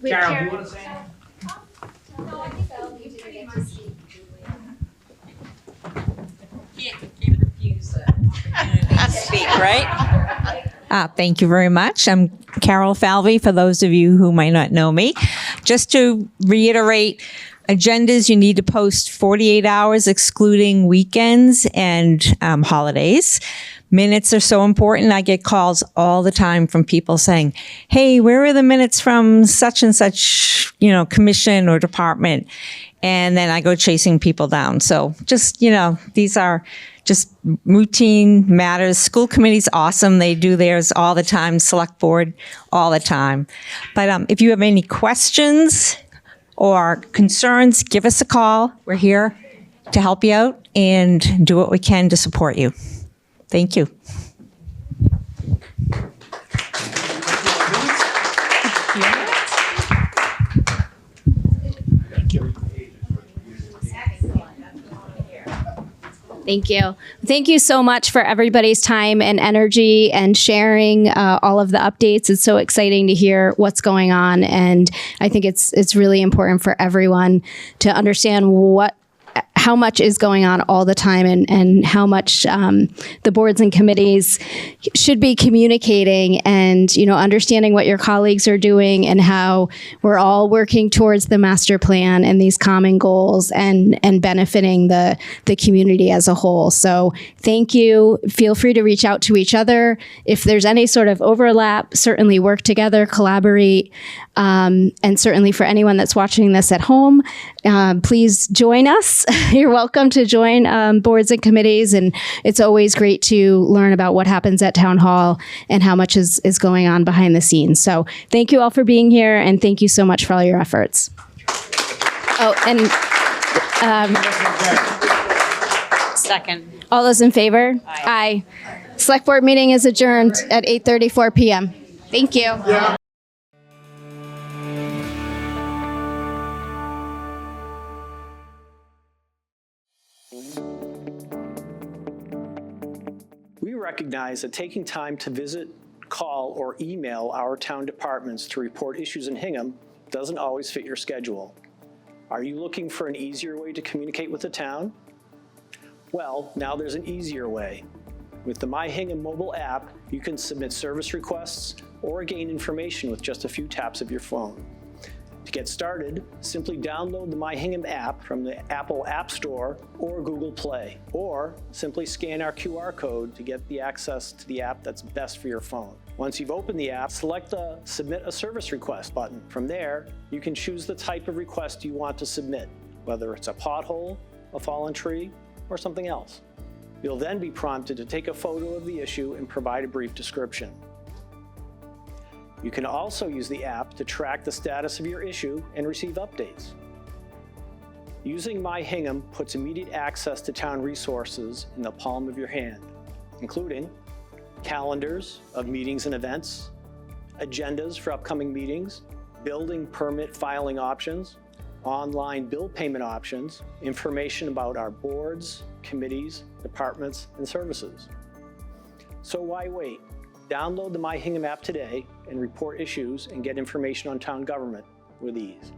S13: Wait,
S1: Carol,
S13: Karen.
S1: you want to say anything?
S13: No, I think I'll need to pretty much speak.
S12: Can't refuse the opportunity to speak, right?
S14: Thank you very much. I'm Carol Falvey, for those of you who might not know me. Just to reiterate, agendas, you need to post 48 hours excluding weekends and holidays. Minutes are so important. I get calls all the time from people saying, hey, where are the minutes from such and such, commission or department? And then I go chasing people down. So just, these are just routine matters. School committee's awesome. They do theirs all the time. Select board all the time. But if you have any questions or concerns, give us a call. We're here to help you out and do what we can to support you. Thank you.
S13: Thank you. Thank you so much for everybody's time and energy and sharing all of the updates. It's so exciting to hear what's going on. And I think it's really important for everyone to understand how much is going on all the time and how much the boards and committees should be communicating and, understanding what your colleagues are doing and how we're all working towards the master plan and these common goals and benefiting the community as a whole. So thank you. Feel free to reach out to each other. If there's any sort of overlap, certainly work together, collaborate. And certainly for anyone that's watching this at home, please join us. You're welcome to join boards and committees, and it's always great to learn about what happens at Town Hall and how much is going on behind the scenes. So thank you all for being here, and thank you so much for all your efforts. Oh, and
S12: Second.
S13: All those in favor? Aye. Select board meeting is adjourned at 8:34 p.m. Thank you. Yeah.
S23: We recognize that taking time to visit, call, or email our town departments to report issues in Hingham doesn't always fit your schedule. Are you looking for an easier way to communicate with the town? Well, now there's an easier way. With the My Hingham mobile app, you can submit service requests or gain information with just a few taps of your phone. To get started, simply download the My Hingham app from the Apple App Store or Google Play, or simply scan our QR code to get the access to the app that's best for your phone. Once you've opened the app, select the Submit a Service Request button. From there, you can choose the type of request you want to submit, whether it's a pothole, a fallen tree, or something else. You'll then be prompted to take a photo of the issue and provide a brief description. You can also use the app to track the status of your issue and receive updates. Using My Hingham puts immediate access to town resources in the palm of your hand, including calendars of meetings and events, agendas for upcoming meetings, building permit filing options, online bill payment options, information about our boards, committees, departments, and services. So why wait? Download the My Hingham app today and report issues and get information on town government with ease.